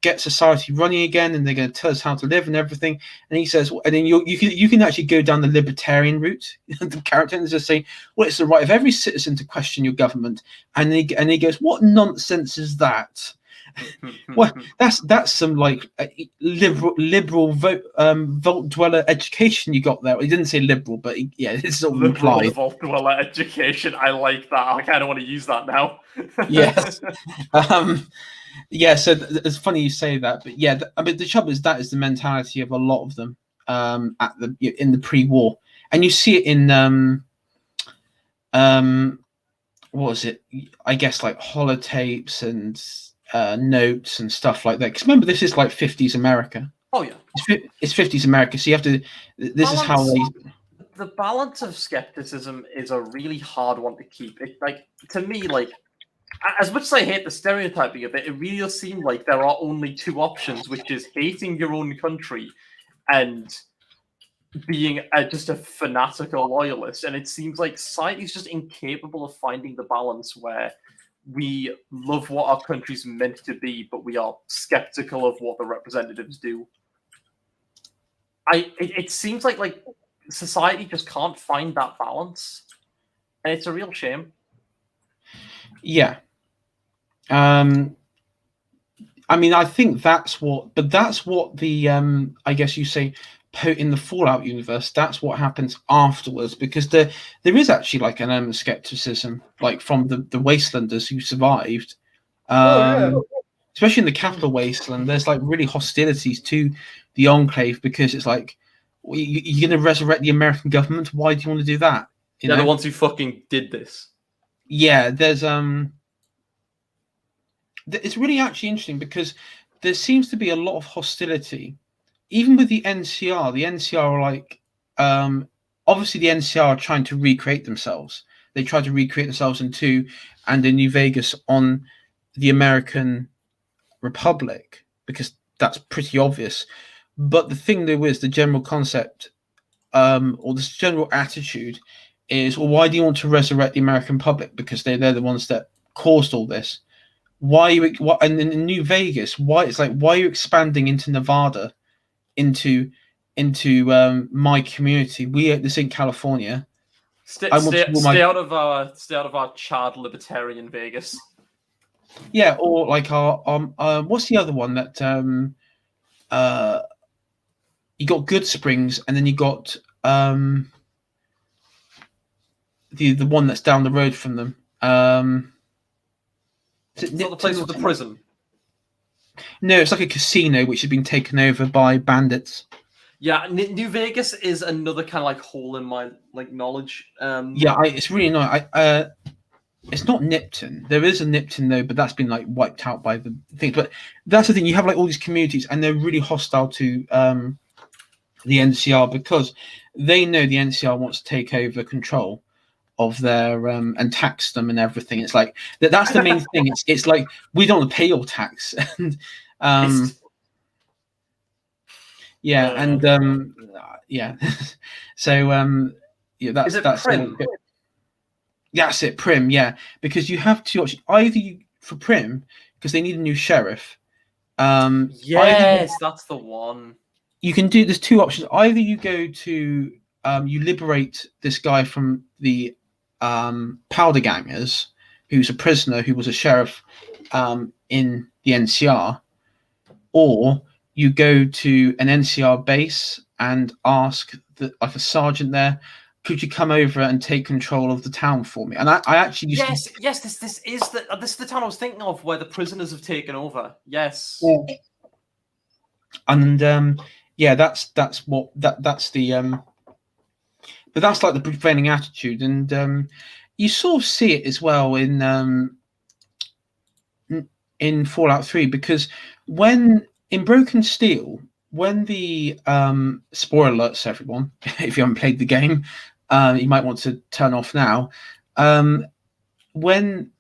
get society running again, and they're going to tell us how to live and everything." And he says, and then you can actually go down the libertarian route. The character is just saying, "Well, it's the right of every citizen to question your government," and he goes, "What nonsense is that?" Well, that's some like liberal vault dweller education you got there. He didn't say liberal, but it's sort of liberal implied. vault dweller education. I like that. I kind of want to use that now. Yes. Yeah. So it's funny you say that, but yeah, I mean the trouble is that is the mentality of a lot of them in the pre-war, and you see it in what was it? I guess like holotapes and notes and stuff like that. Because remember, this is like 50s America. Oh yeah, it's 50s America. So you have to. This is how they. The balance of skepticism is a really hard one to keep. It like to me, like as much as I hate the stereotyping of it, it really does seem like there are only two options, which is hating your own country and being just a fanatical loyalist. And it seems like society is just incapable of finding the balance where we love what our country's meant to be, but we are skeptical of what the representatives do. It seems like society just can't find that balance, and it's a real shame. Yeah. I mean, I think that's what the I guess you say in the Fallout universe, that's what happens afterwards, because there is actually like an element of skepticism, like from the Wastelanders who survived. Especially in the Capital Wasteland, there's like really hostilities to the Enclave because it's like, you're going to resurrect the American government. Why do you want to do that? They're the ones who fucking did this. Yeah, there's it's really actually interesting because there seems to be a lot of hostility even with the NCR are like, obviously the NCR are trying to recreate themselves. They try to recreate themselves in 2 and in New Vegas on the American Republic, because that's pretty obvious. But the thing though is the general concept, or this general attitude is, well, why do you want to resurrect the American public? Because they're the ones that caused all this. Why you? What? And in New Vegas, why it's like, why are you expanding into Nevada, into my community? This in California. I want to Stay out of our charred libertarian Vegas. Yeah, or like our what's the other one that you got Good Springs, and then you got the one that's down the road from them. Is it not the place with the prison? No, it's like a casino which has been taken over by bandits. Yeah, New Vegas is another kind of like hole in my like knowledge. Yeah, it's really annoying. It's not Nipton. There is a Nipton though, but that's been like wiped out by the thing. But that's the thing. You have like all these communities, and they're really hostile to the NCR because they know the NCR wants to take over control of their and tax them and everything. It's like that's the main thing. It's like, we don't want to pay your tax, and yeah, and yeah. So yeah, that's Prim? That's it, Prim. Yeah, because you have two options. Either for Prim, because they need a new sheriff. Yes, that's the one. You can do. There's 2 options. Either you go to you liberate this guy from the powder gangers, who's a prisoner, who was a sheriff in the NCR, or you go to an NCR base and ask like a sergeant there, could you come over and take control of the town for me? And I actually used this is the town I was thinking of, where the prisoners have taken over. Yes. Yeah. And yeah, that's the but that's like the prevailing attitude, and you sort of see it as well in Fallout 3, because when in Broken Steel, when the spoiler alerts, everyone, if you haven't played the game, you might want to turn off now. When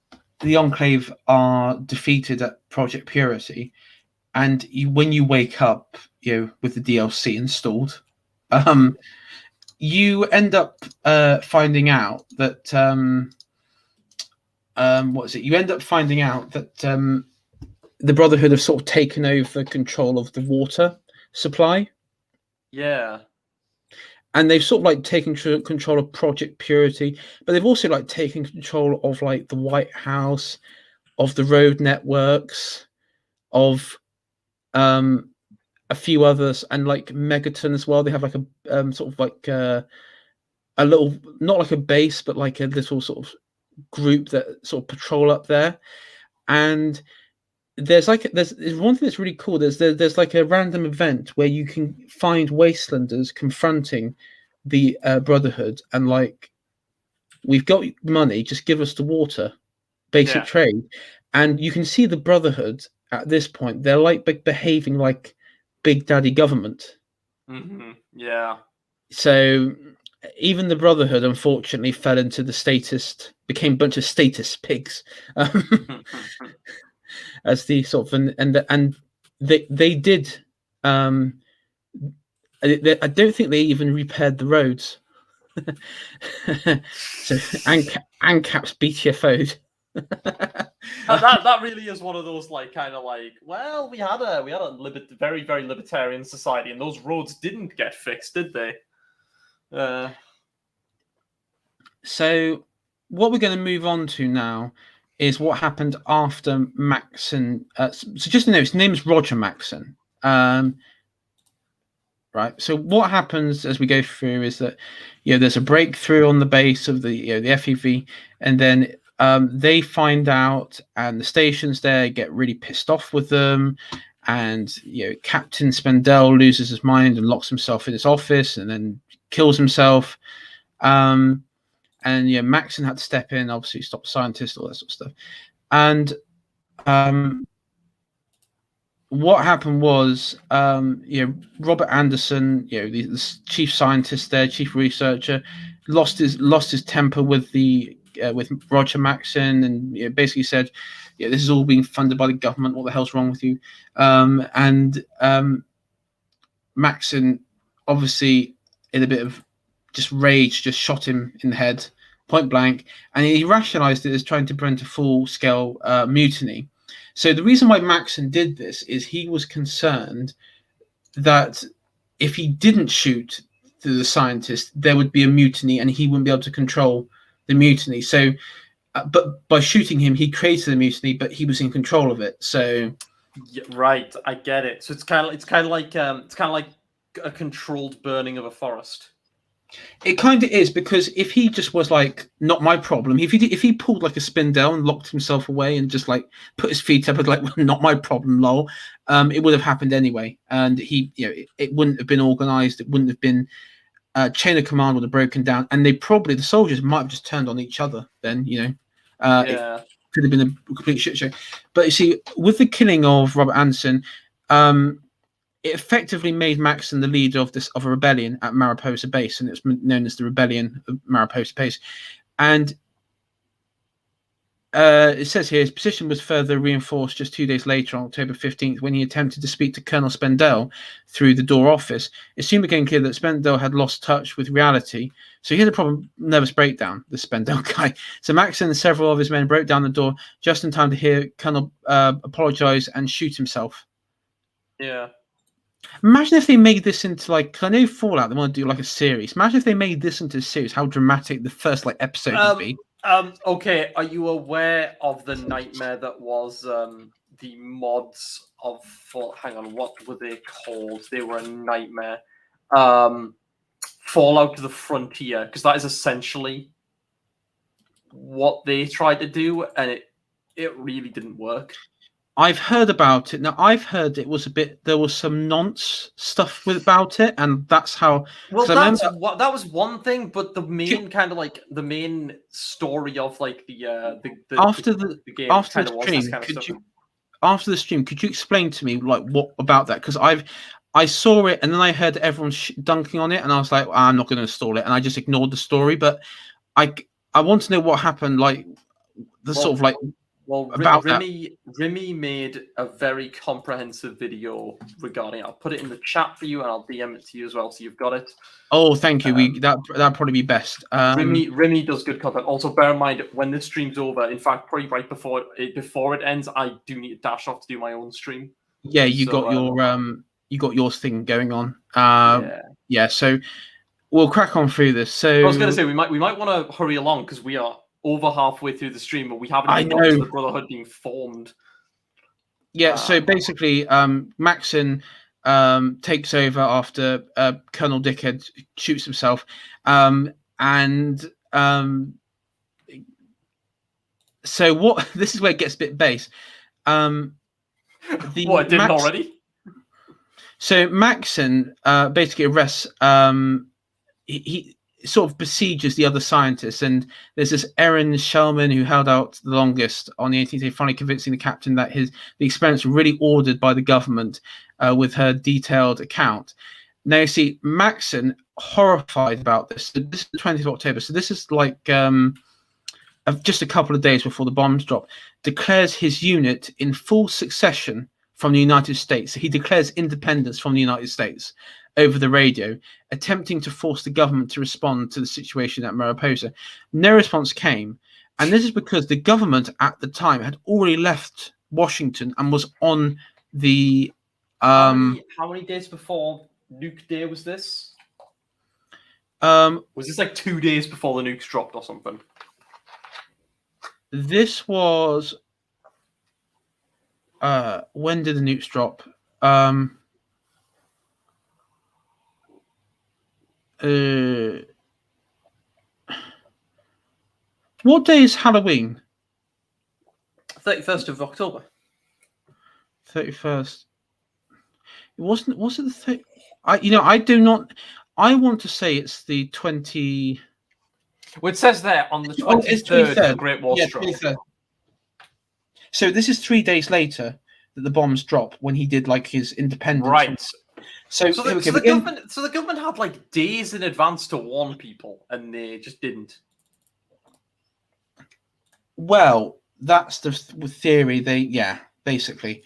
the Enclave are defeated at Project Purity, and when you wake up, with the DLC installed, you end up finding out that what is it? You end up finding out that the Brotherhood have sort of taken over control of the water supply. Yeah. And they've sort of like taken control of Project Purity, but they've also like taken control of like the White House, of the road networks, of a few others, and like Megaton as well. They have like a sort of like a little, not like a base, but like a little sort of group that sort of patrol up there. And there's one thing that's really cool. There's like a random event where you can find Wastelanders confronting the Brotherhood, and like, we've got money, just give us the water, basic trade. And you can see the Brotherhood at this point, they're like behaving like Big Daddy government. Mm-hmm. Yeah. So even the Brotherhood, unfortunately, fell into became a bunch of statist pigs. As the sort of and they did. I don't think they even repaired the roads. So ANCAP's BTFO'd. that really is one of those like kind of like, well, we had a very, very libertarian society, and those roads didn't get fixed, did they? So what we're going to move on to now is what happened after Maxon. So just to know, his name is Roger Maxon. Right. So what happens as we go through is that there's a breakthrough on the base of the the FEV, and then they find out, and the stations there get really pissed off with them, and Captain Spendell loses his mind and locks himself in his office and then kills himself. And Maxon had to step in, obviously stop the scientist, all that sort of stuff. And what happened was, Robert Anderson, the chief scientist there, chief researcher, lost his temper with with Roger Maxson, and basically said, "Yeah, this is all being funded by the government. What the hell's wrong with you?" And Maxson, obviously, in a bit of just rage, just shot him in the head, point blank, and he rationalized it as trying to prevent a full-scale mutiny. So the reason why Maxson did this is he was concerned that if he didn't shoot the scientist, there would be a mutiny, and he wouldn't be able to control the mutiny. So, but by shooting him, he created a mutiny, but he was in control of it. So, yeah, right, I get it. So it's kind of like a controlled burning of a forest. it kind of is, because if he just was like, not my problem, if he pulled like a Spindell and locked himself away and just like put his feet up and like, not my problem, lol, it would have happened anyway, and it wouldn't have been organized, it wouldn't have been, chain of command would have broken down, and the soldiers might have just turned on each other then, it could have been a complete shit show. But you see, with the killing of Robert Anderson, it effectively made Maxson the leader of a rebellion at Mariposa Base, and it's known as the Rebellion of Mariposa Base. And it says here his position was further reinforced just 2 days later, on October 15th, when he attempted to speak to Colonel Spendell through the door office. It soon became clear that Spendell had lost touch with reality. So he had a problem, nervous breakdown, the Spendell guy. So Maxson and several of his men broke down the door just in time to hear Colonel apologize and shoot himself. Yeah. Imagine if they made this into like, I know Fallout, they want to do like a series. Imagine if they made this into a series, how dramatic the first like episode would be. Okay, are you aware of the nightmare that was the mods of hang on, what were they called? They were a nightmare. Fallout to the Frontier, because that is essentially what they tried to do, and it really didn't work. I've heard about it. Now, I've heard it was there was some nonce stuff about it, and that's how. Well, that was one thing, but the main the main story of like the game after the stream, after the stream, could you explain to me like what about that? Because I saw it, and then I heard everyone dunking on it, and I was like, I'm not going to install it, and I just ignored the story. But I want to know what happened, like sort of like. Well, Remy made a very comprehensive video regarding it. I'll put it in the chat for you, and I'll DM it to you as well, so you've got it. Oh, thank you. That'd probably be best. Remy does good content. Also, bear in mind, when this stream's over, in fact, probably right before it ends, I do need to dash off to do my own stream. Yeah, you got yours thing going on. Yeah. So we'll crack on through this. So I was going to say we might want to hurry along because we are over halfway through the stream, but we haven't even got to the Brotherhood being formed. Yeah, so basically, Maxson takes over after Colonel Dickhead shoots himself, and so what? This is where it gets a bit base. What, it didn't already? So Maxson basically arrests. He sort of besieges the other scientists, and there's this Erin Shellman who held out the longest on the 18th day, finally convincing the captain that the experiments were really ordered by the government with her detailed account. Now you see Maxson horrified about this. So this is the 20th of October, so this is like just a couple of days before the bombs drop, declares his unit in full succession from the United States. So he declares independence from the United States over the radio, attempting to force the government to respond to the situation at Mariposa. No response came, and this is because the government at the time had already left Washington and was on the... How many days before Nuke Day was this? Was this like 2 days before the nukes dropped or something? This was... when did the nukes drop? What day is Halloween? 31st of October. 31st. Was it the 30th? I do not. I want to say it's the 20. Well, it says there on the 23rd, the Great War struck. 23rd. So this is 3 days later that the bombs drop when he did like his independence. Right. So The government had like days in advance to warn people, and they just didn't. Well, that's the theory. Basically.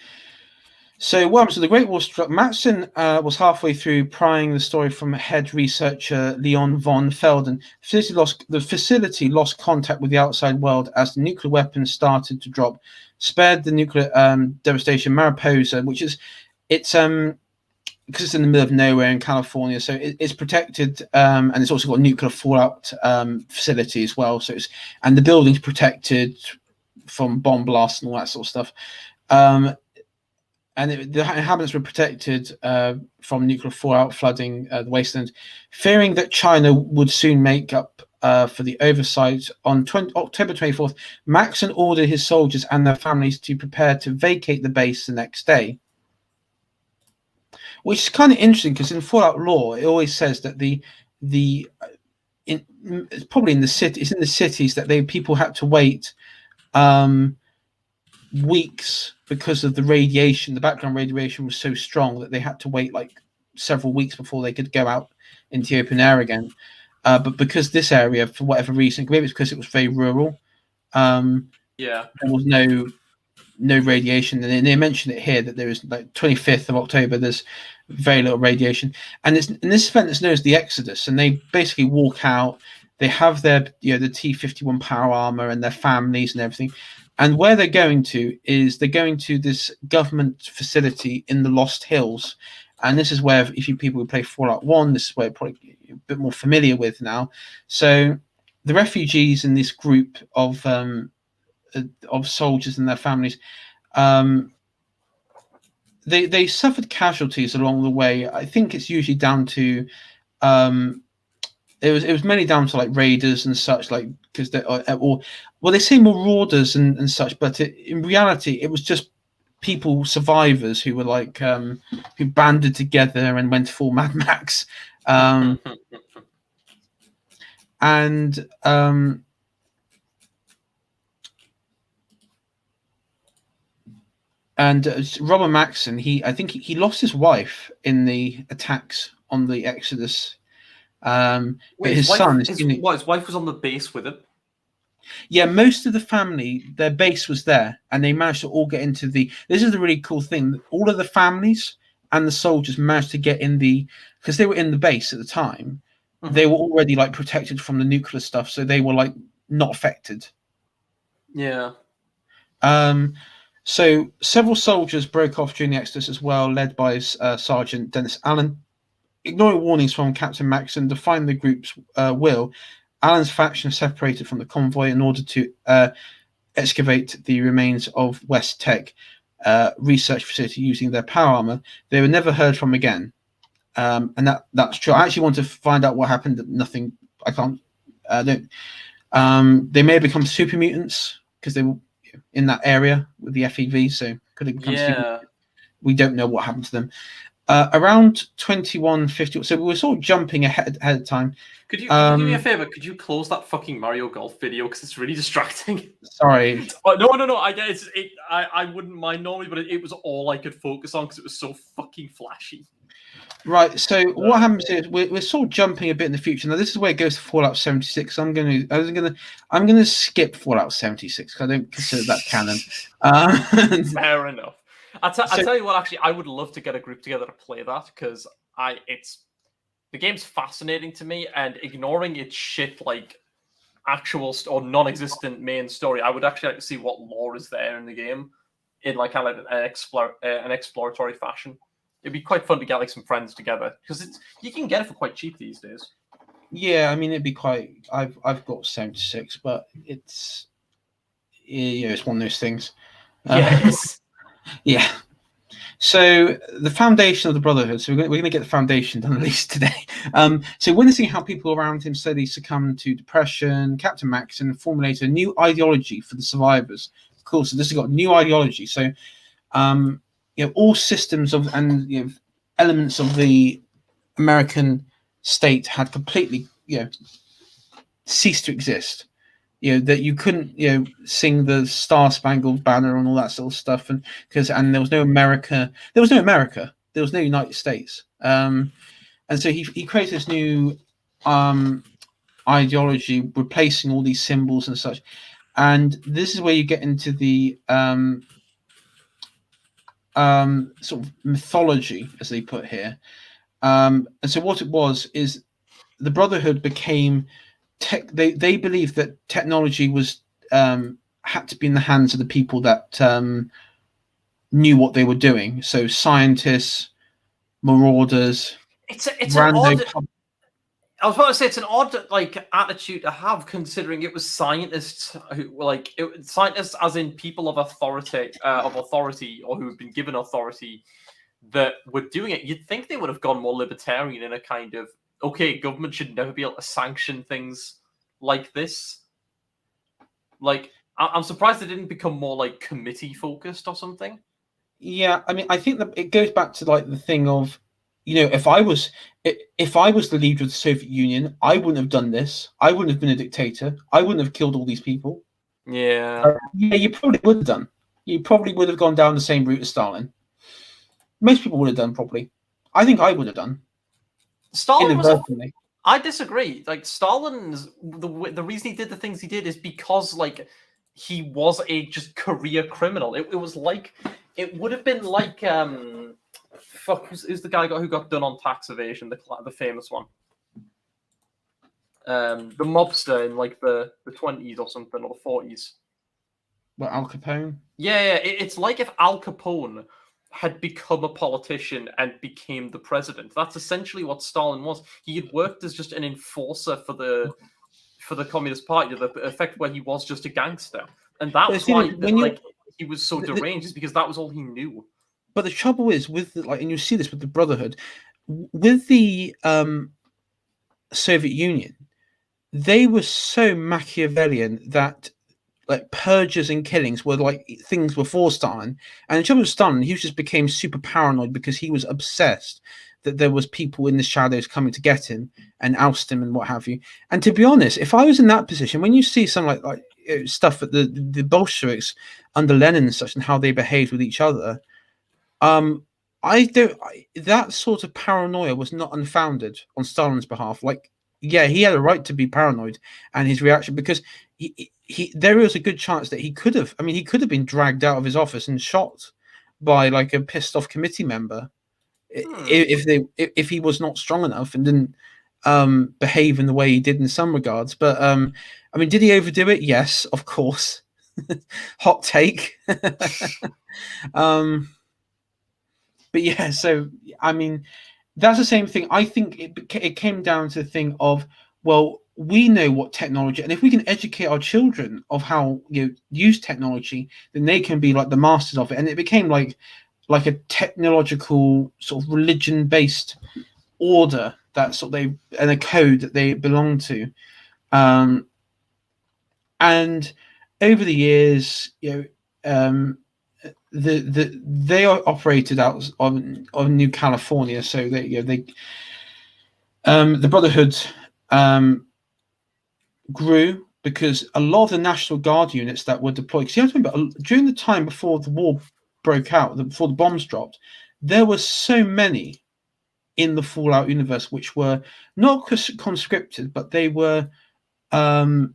So what happened? So the Great War struck. Matson was halfway through prying the story from head researcher Leon von Felden. The facility lost contact with the outside world as the nuclear weapons started to drop. Spared the nuclear devastation. Mariposa, which is because it's in the middle of nowhere in California, so it's protected, and it's also got a nuclear fallout facility as well. So and the building's protected from bomb blasts and all that sort of stuff. And the inhabitants were protected from nuclear fallout, flooding the wasteland. Fearing that China would soon make up for the oversight, on October 24th, Maxon ordered his soldiers and their families to prepare to vacate the base the next day. Which is kind of interesting because in Fallout lore, it always says that it's probably in the cities that people had to wait weeks because of the radiation. The background radiation was so strong that they had to wait like several weeks before they could go out into the open air again. But because this area, for whatever reason, maybe it's because it was very rural, there was no radiation. And they mentioned it here that there is like 25th of October, there's very little radiation. And in this event that's known as the Exodus, and they basically walk out, they have their the T-51 power armor and their families and everything. And where they're going to is they're going to this government facility in the Lost Hills. And this is where, if you people who play Fallout 1, this is where you're probably a bit more familiar with now. So the refugees in this group of soldiers and their families, they suffered casualties along the way. I think it's usually down to it was mainly down to like raiders and such, like because they say marauders and such, but in reality it was just survivors who were like who banded together and went full Mad Max, and Robert Maxon, I think he lost his wife in the attacks on the Exodus. But his wife was on the base with him. Yeah, most of the family, their base was there, and they managed to all get into this is the really cool thing. All of the families and the soldiers managed to get in because they were in the base at the time. Mm-hmm. They were already like protected from the nuclear stuff, so they were like not affected. Yeah. So several soldiers broke off during the Exodus as well, led by Sergeant Dennis Allen. Ignoring warnings from Captain Maxon to find the group's will, Allen's faction separated from the convoy in order to excavate the remains of West Tech research facility using their power armor. They were never heard from again, and that's true. I actually want to find out what happened. Nothing. I can't. They may have become super mutants because they were in that area with the FEV, so could have become super mutants. We don't know what happened to them. Around 2150, so we were sort of jumping ahead of time. Could you do me a favor? Could you close that fucking Mario Golf video because it's really distracting? Sorry. No. I guess I wouldn't mind normally, but it was all I could focus on because it was so fucking flashy. Right. So what happens is we're sort of jumping a bit in the future. Now this is where it goes to Fallout 76. I'm gonna skip Fallout 76 because I don't consider that canon. Fair enough. I tell you what, actually, I would love to get a group together to play that because the game's fascinating to me, and ignoring its shit like actual or non-existent main story, I would actually like to see what lore is there in the game in like kind of an exploratory fashion. It'd be quite fun to get like some friends together because you can get it for quite cheap these days. Yeah, I mean it'd be quite. I've got 76, but it's it's one of those things. Yes. Yeah. So the foundation of the Brotherhood. So we're going to get the foundation done at least today. So witnessing how people around him slowly succumbed to depression, Captain Maxon formulated a new ideology for the survivors. Cool. So this has got new ideology. So all systems of and elements of the American state had completely ceased to exist. that you couldn't sing the Star Spangled Banner and all that sort of stuff, and there was no America, there was no United States, and so he created this new ideology, replacing all these symbols and such. And this is where you get into the sort of mythology, as they put here. And so what it was is the Brotherhood became they believed that technology was had to be in the hands of the people that knew what they were doing. So scientists, marauders. It's an odd. I was about to say it's an odd attitude to have, considering it was scientists who scientists as in people of authority, or who have been given authority, that were doing it. You'd think they would have gone more libertarian in a kind of, okay, government should never be able to sanction things like this. I'm surprised they didn't become more committee focused or something. Yeah, I mean, I think that it goes back to the thing of, if I was the leader of the Soviet Union, I wouldn't have done this. I wouldn't have been a dictator. I wouldn't have killed all these people. Yeah. Yeah, you probably would have done. You probably would have gone down the same route as Stalin. Most people would have done, probably. I think I would have done. Stalin was. I disagree. Stalin's the reason he did the things he did is because he was a just career criminal. It was it would have been who's the guy who got done on tax evasion? The famous one. The mobster in the 20s or something, or the 40s. What, Al Capone? Yeah. It's like if Al Capone had become a politician and became the president. That's essentially what Stalin was. He had worked as just an enforcer for the Communist Party, to the effect where he was just a gangster, and that was why he was so deranged, is because that was all he knew. But the trouble is with and you see this with the Brotherhood, with the Soviet Union, they were so Machiavellian that purges and killings were things before Stalin. And in terms of Stalin, he just became super paranoid because he was obsessed that there was people in the shadows coming to get him and oust him and what have you. And to be honest, if I was in that position, when you see some stuff that the Bolsheviks under Lenin and such, and how they behaved with each other, that sort of paranoia was not unfounded on Stalin's behalf. Yeah, he had a right to be paranoid, and his reaction, because there was a good chance that he could have been dragged out of his office and shot by a pissed off committee member if he was not strong enough and didn't behave in the way he did in some regards. But did he overdo it? Yes, of course. Hot take. But yeah, so that's the same thing. I think it came down to the thing of, well, we know what technology, and if we can educate our children of how use technology, then they can be the masters of it. And it became like a technological sort of religion-based order and a code that they belong to. And over the years, they are operated out of New California, so the Brotherhood grew because a lot of the National Guard units that were deployed, because you have to remember, during the time before the war broke out, before the bombs dropped, there were so many in the Fallout universe which were not conscripted, but they were there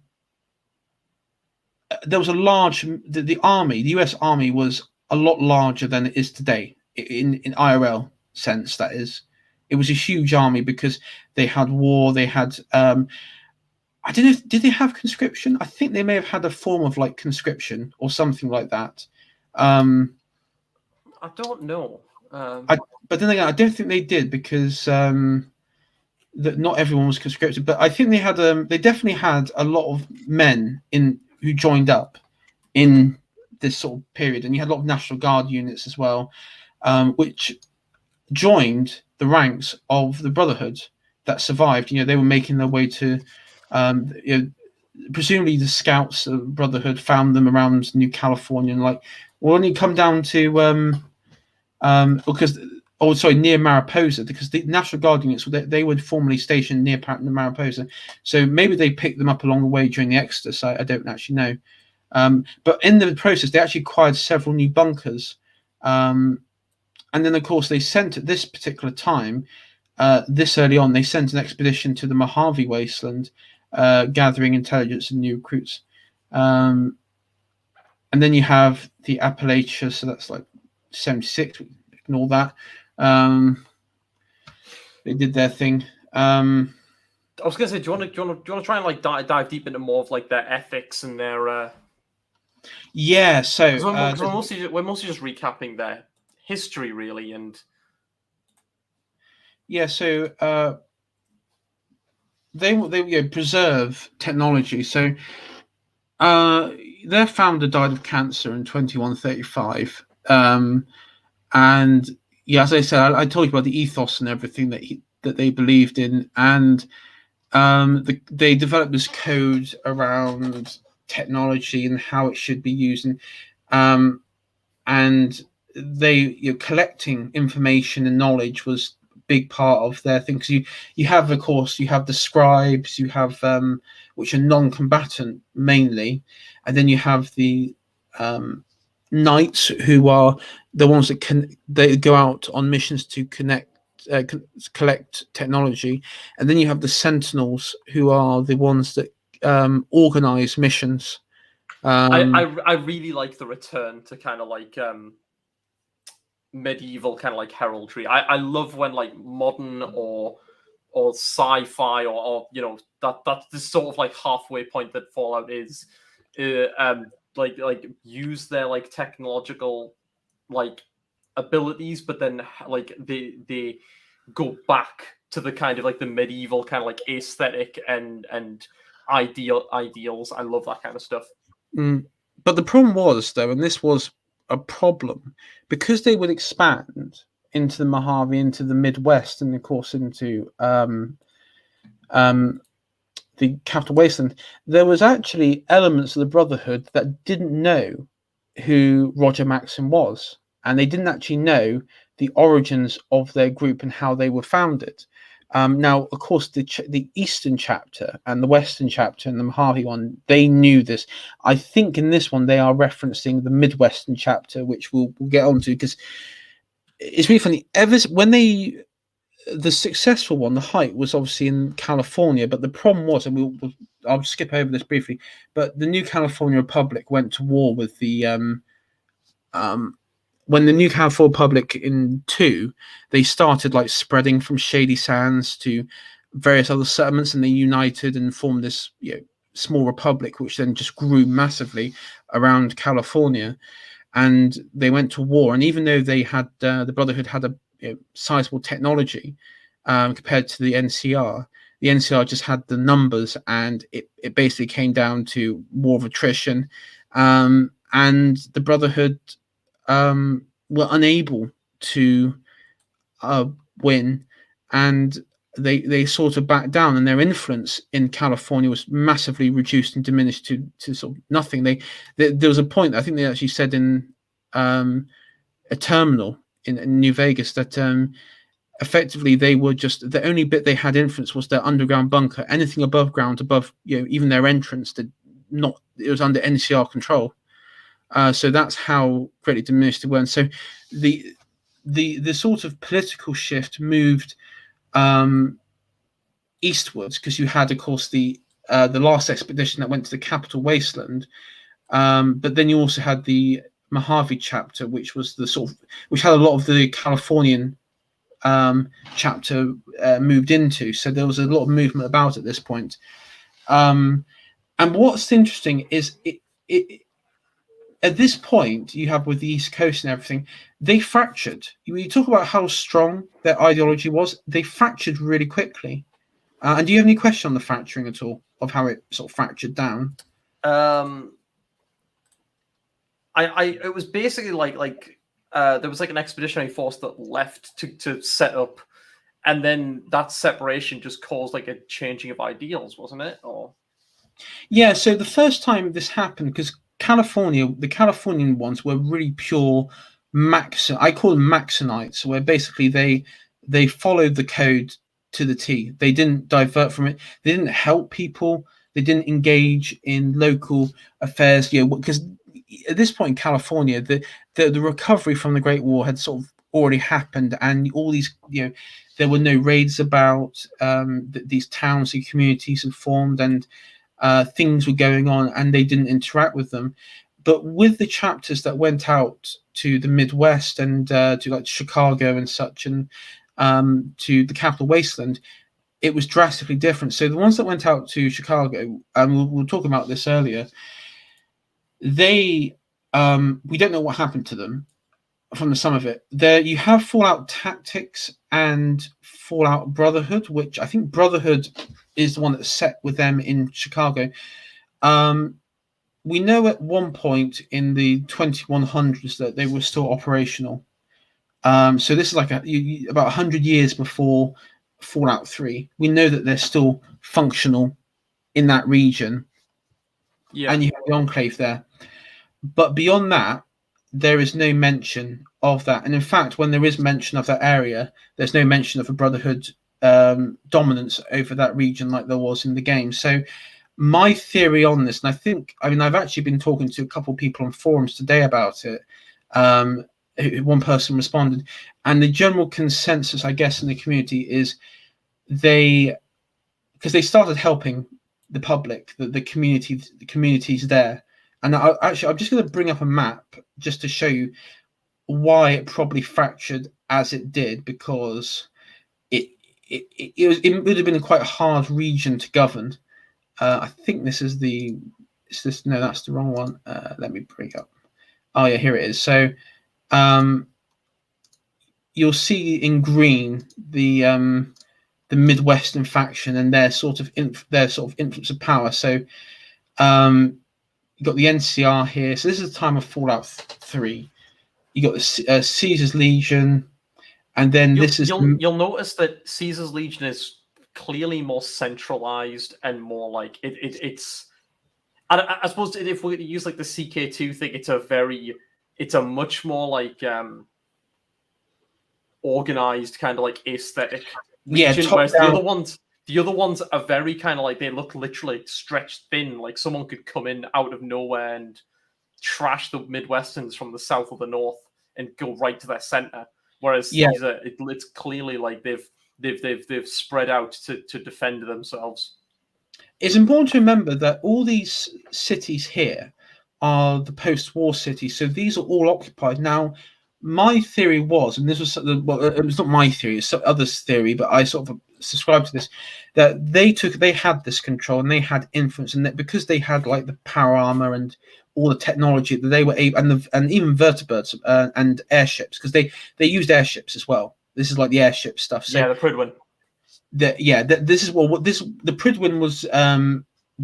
was a large the army, the US Army was a lot larger than it is today in IRL sense. That is, it was a huge army because they had war. They had I don't know did they have conscription? I think they may have had a form of conscription or something like that. I don't know. But then again, I don't think they did, because that not everyone was conscripted. But I think they had they definitely had a lot of men who joined up in this sort of period, and you had a lot of National Guard units as well, which joined the ranks of the Brotherhood that survived. They were making their way to, presumably the scouts of the Brotherhood found them around New California, and when you come down to, because Oh, sorry, near Mariposa, because the National Guard units they were formerly stationed near Mariposa, so maybe they picked them up along the way during the exodus. I don't actually know, but in the process, they actually acquired several new bunkers, and then of course they sent at this particular time, this early on, they sent an expedition to the Mojave Wasteland, gathering intelligence and new recruits, and then you have the Appalachia, so that's like 76, and all that. They did their thing. I was gonna say, do you want to try and like dive deep into more of like their ethics and their? Yeah, so we're mostly just recapping their history, really, and yeah, so they preserve technology. So their founder died of cancer in 2135, and yeah, as I said, I told you about the ethos and everything that they believed in, and they developed this code around technology and how it should be used, and they collecting information and knowledge was a big part of their thing. Because you have, of course, you have the scribes, you have which are non-combatant mainly, and then you have the knights, who are the ones that they go out on missions to collect technology, and then you have the sentinels, who are the ones that organize missions. I really like the return to kind of like medieval kind of like heraldry. I love when like modern or sci-fi or that's the sort of like halfway point that Fallout is, like use their like technological like abilities, but then like they go back to the kind of like the medieval kind of like aesthetic and ideals. I love that kind of stuff. But the problem was, though, and this was a problem, because they would expand into the Mojave, into the Midwest, and of course into the capital wasteland. There was actually elements of the Brotherhood that didn't know who Roger Maxim was, and they didn't actually know the origins of their group and how they were founded. Now, of course, the Eastern chapter and the Western chapter and the Mojave one, they knew this. I think in this one they are referencing the Midwestern chapter, which we'll get onto, because it's really funny. When the successful one, the height, was obviously in California, but the problem was, and I'll skip over this briefly, but the New California Republic went to war with the when the New California Republic in 2, they started like spreading from Shady Sands to various other settlements, and they united and formed this small republic, which then just grew massively around California. And they went to war, and even though they had the Brotherhood had a sizable technology compared to the NCR, the NCR just had the numbers, and it basically came down to war of attrition, and the Brotherhood were unable to win, and they sort of backed down, and their influence in California was massively reduced and diminished to sort of nothing. There was a point, I think they actually said in a terminal in New Vegas, that effectively they were just, the only bit they had influence was their underground bunker. Anything above ground, above even their entrance, it was under NCR control. So that's how greatly diminished it went. So the sort of political shift moved eastwards, because you had, of course, the last expedition that went to the capital wasteland, but then you also had the Mojave chapter, which was which had a lot of the Californian chapter moved into. So there was a lot of movement about at this point. And what's interesting is it at this point, you have with the East Coast and everything, they fractured. You talk about how strong their ideology was, they fractured really quickly. And do you have any question on the fracturing at all, of how it sort of fractured down? It was basically like there was like an expeditionary force that left to set up, and then that separation just caused like a changing of ideals, wasn't it? Or yeah, so the first time this happened, because the Californian ones were really pure I call them Maxonites, where basically they followed the code to the T. They didn't divert from it. They didn't help people. They didn't engage in local affairs. Because at this point in California, the recovery from the Great War had sort of already happened, and all these there were no raids about. These towns and communities had formed, and things were going on, and they didn't interact with them. But with the chapters that went out to the Midwest and to like Chicago and such, and to the Capital Wasteland, it was drastically different. So the ones that went out to Chicago, and we'll talk about this earlier, we don't know what happened to them from the sum of it. There you have Fallout Tactics and Fallout Brotherhood, which I think Brotherhood is the one that's set with them in Chicago. We know at one point in the 2100s that they were still operational. So this is like about 100 years before Fallout 3. We know that they're still functional in that region. Yeah. And you have the Enclave there. But beyond that, there is no mention of that. And in fact, when there is mention of that area, there's no mention of a Brotherhood dominance over that region like there was in the game. So my theory on this, and I've actually been talking to a couple of people on forums today about it. One person responded, and the general consensus, I guess, in the community is because they started helping the public, the communities there. And I'm just going to bring up a map just to show you why it probably fractured as it did, because it would have been a quite hard region to govern. I think this is no, that's the wrong one. Let me bring it up. Oh yeah, here it is. So you'll see in green the Midwestern faction and their sort of influence of power. So you got the NCR here. So this is the time of Fallout 3. You got the Caesar's Legion, and then you'll notice that Caesar's Legion is clearly more centralized and more like it's. I suppose if we use like the CK2 thing, it's a much more like organized kind of like aesthetic region. Yeah, whereas the other ones are very kind of like, they look literally stretched thin. Like someone could come in out of nowhere and trash the Midwesterns from the south or the north and go right to their center. Whereas Caesar, it's clearly like they've spread out to defend themselves. It's important to remember that all these cities here are the post-war cities, so these are all occupied. Now, my theory was, and this was it was not my theory, it's others' theory, but I sort of subscribe to this, that they had this control and they had influence, and that because they had like the power armor and all the technology that they were able, and even vertibirds and airships, because they used airships as well. This is like the airship stuff. So, yeah, the Prydwen. This is the Prydwen was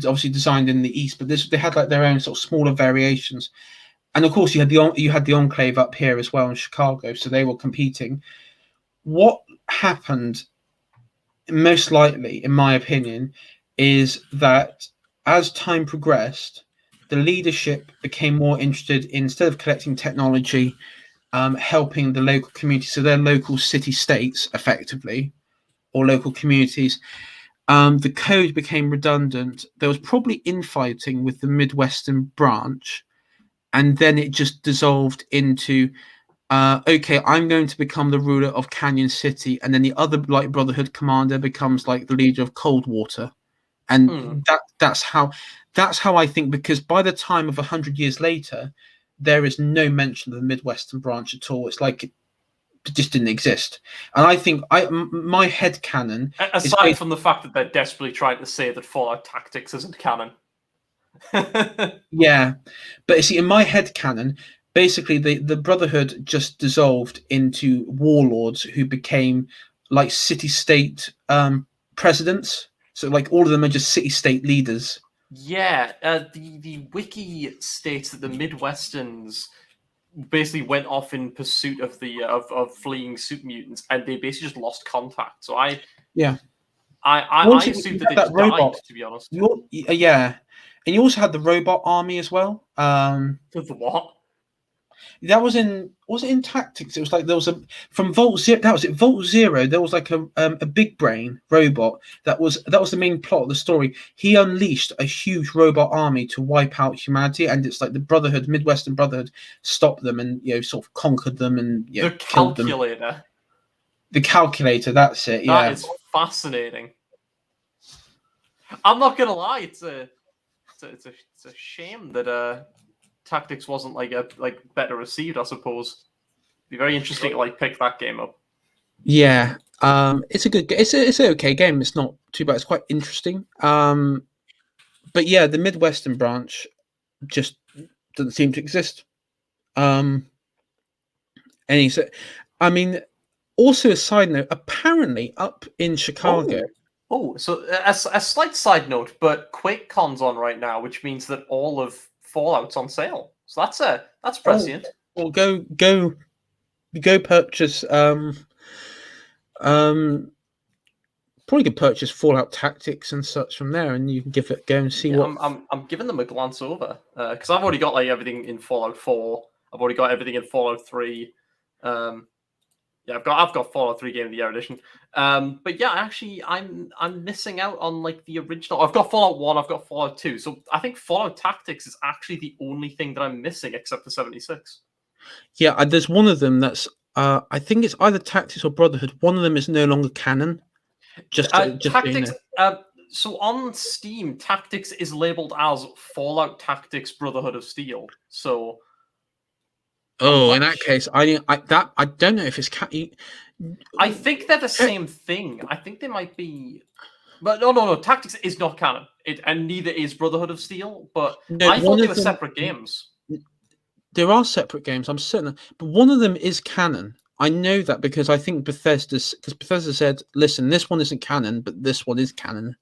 obviously designed in the East, but they had like their own sort of smaller variations. And of course, you had the Enclave up here as well in Chicago, so they were competing. What happened, most likely, in my opinion, is that as time progressed, the leadership became more interested in, instead of collecting technology, helping the local community, so their local city-states, effectively, or local communities. The code became redundant. There was probably infighting with the Midwestern branch, and then it just dissolved into, okay, I'm going to become the ruler of Canyon City, and then the other like Brotherhood commander becomes like the leader of Coldwater, and that's how I think. Because by the time of 100 years later, there is no mention of the Midwestern branch at all. It's like it just didn't exist. And I think my headcanon, aside from the fact that they're desperately trying to say that Fallout Tactics isn't canon. Yeah, but you see, in my headcanon, basically the Brotherhood just dissolved into warlords who became like city-state presidents. So like all of them are just city-state leaders. Yeah, the wiki states that the Midwesterns basically went off in pursuit of the of fleeing super mutants, and they basically just lost contact. So I assumed that they just died, to be honest. Yeah, and you also had the robot army as well. The what? That was it in Tactics? It was like there was a from Vault Zero. That was it. Vault Zero. There was like a big brain robot that was the main plot of the story. He unleashed a huge robot army to wipe out humanity, and it's like the Brotherhood, Midwestern Brotherhood, stopped them and sort of conquered them and The killed them. calculator. The calculator. That's it. Yeah, That is fascinating. I'm not gonna lie. It's a shame that Tactics wasn't like better received. I suppose. It'd be very interesting to pick that game up. Yeah, it's a good. It's an okay game. It's not too bad. It's quite interesting. But yeah, the Midwestern branch just doesn't seem to exist. And I mean, also a side note. Apparently, up in Chicago. So a slight side note, but QuakeCon's on right now, which means that all of Fallout's on sale. So that's prescient. Well, go purchase. Probably could purchase Fallout Tactics and such from there, and you can give it a go and see what. I'm giving them a glance over because I've already got everything in Fallout 4. I've already got everything in Fallout 3. Yeah, I've got Fallout 3 Game of the Year edition. But yeah, actually, I'm missing out on the original. I've got Fallout 1. I've got Fallout 2. So I think Fallout Tactics is actually the only thing that I'm missing except for 76. Yeah, there's one of them that's. I think it's either Tactics or Brotherhood. One of them is no longer canon. Just Tactics. So on Steam, Tactics is labeled as Fallout Tactics Brotherhood of Steel. So. Oh, in that case, I don't know if it's I think they're the same thing. I think they might be, but no. Tactics is not canon, and neither is Brotherhood of Steel. But no, I thought they were separate games. There are separate games, I'm certain, but one of them is canon. I know that because I think Bethesda said, "Listen, this one isn't canon, but this one is canon."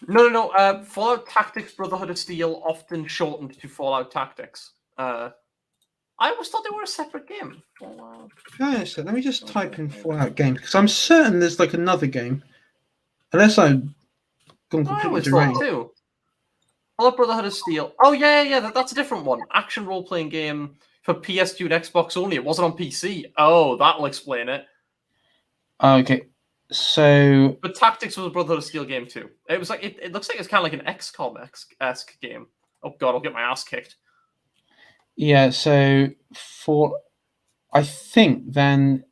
No. Fallout Tactics Brotherhood of Steel, often shortened to Fallout Tactics. I always thought they were a separate game. So let me just type in Fallout games because I'm certain there's another game, unless I'm gone completely deranged. Too. Fallout Brotherhood of Steel. Oh yeah. That's a different one. Action role-playing game for PS2 and Xbox only. It wasn't on PC. Oh, that'll explain it. Okay, so. But Tactics was a Brotherhood of Steel game too. It was it looks like it's kind of like an XCOM-esque game. Oh god, I'll get my ass kicked. Yeah, so I think then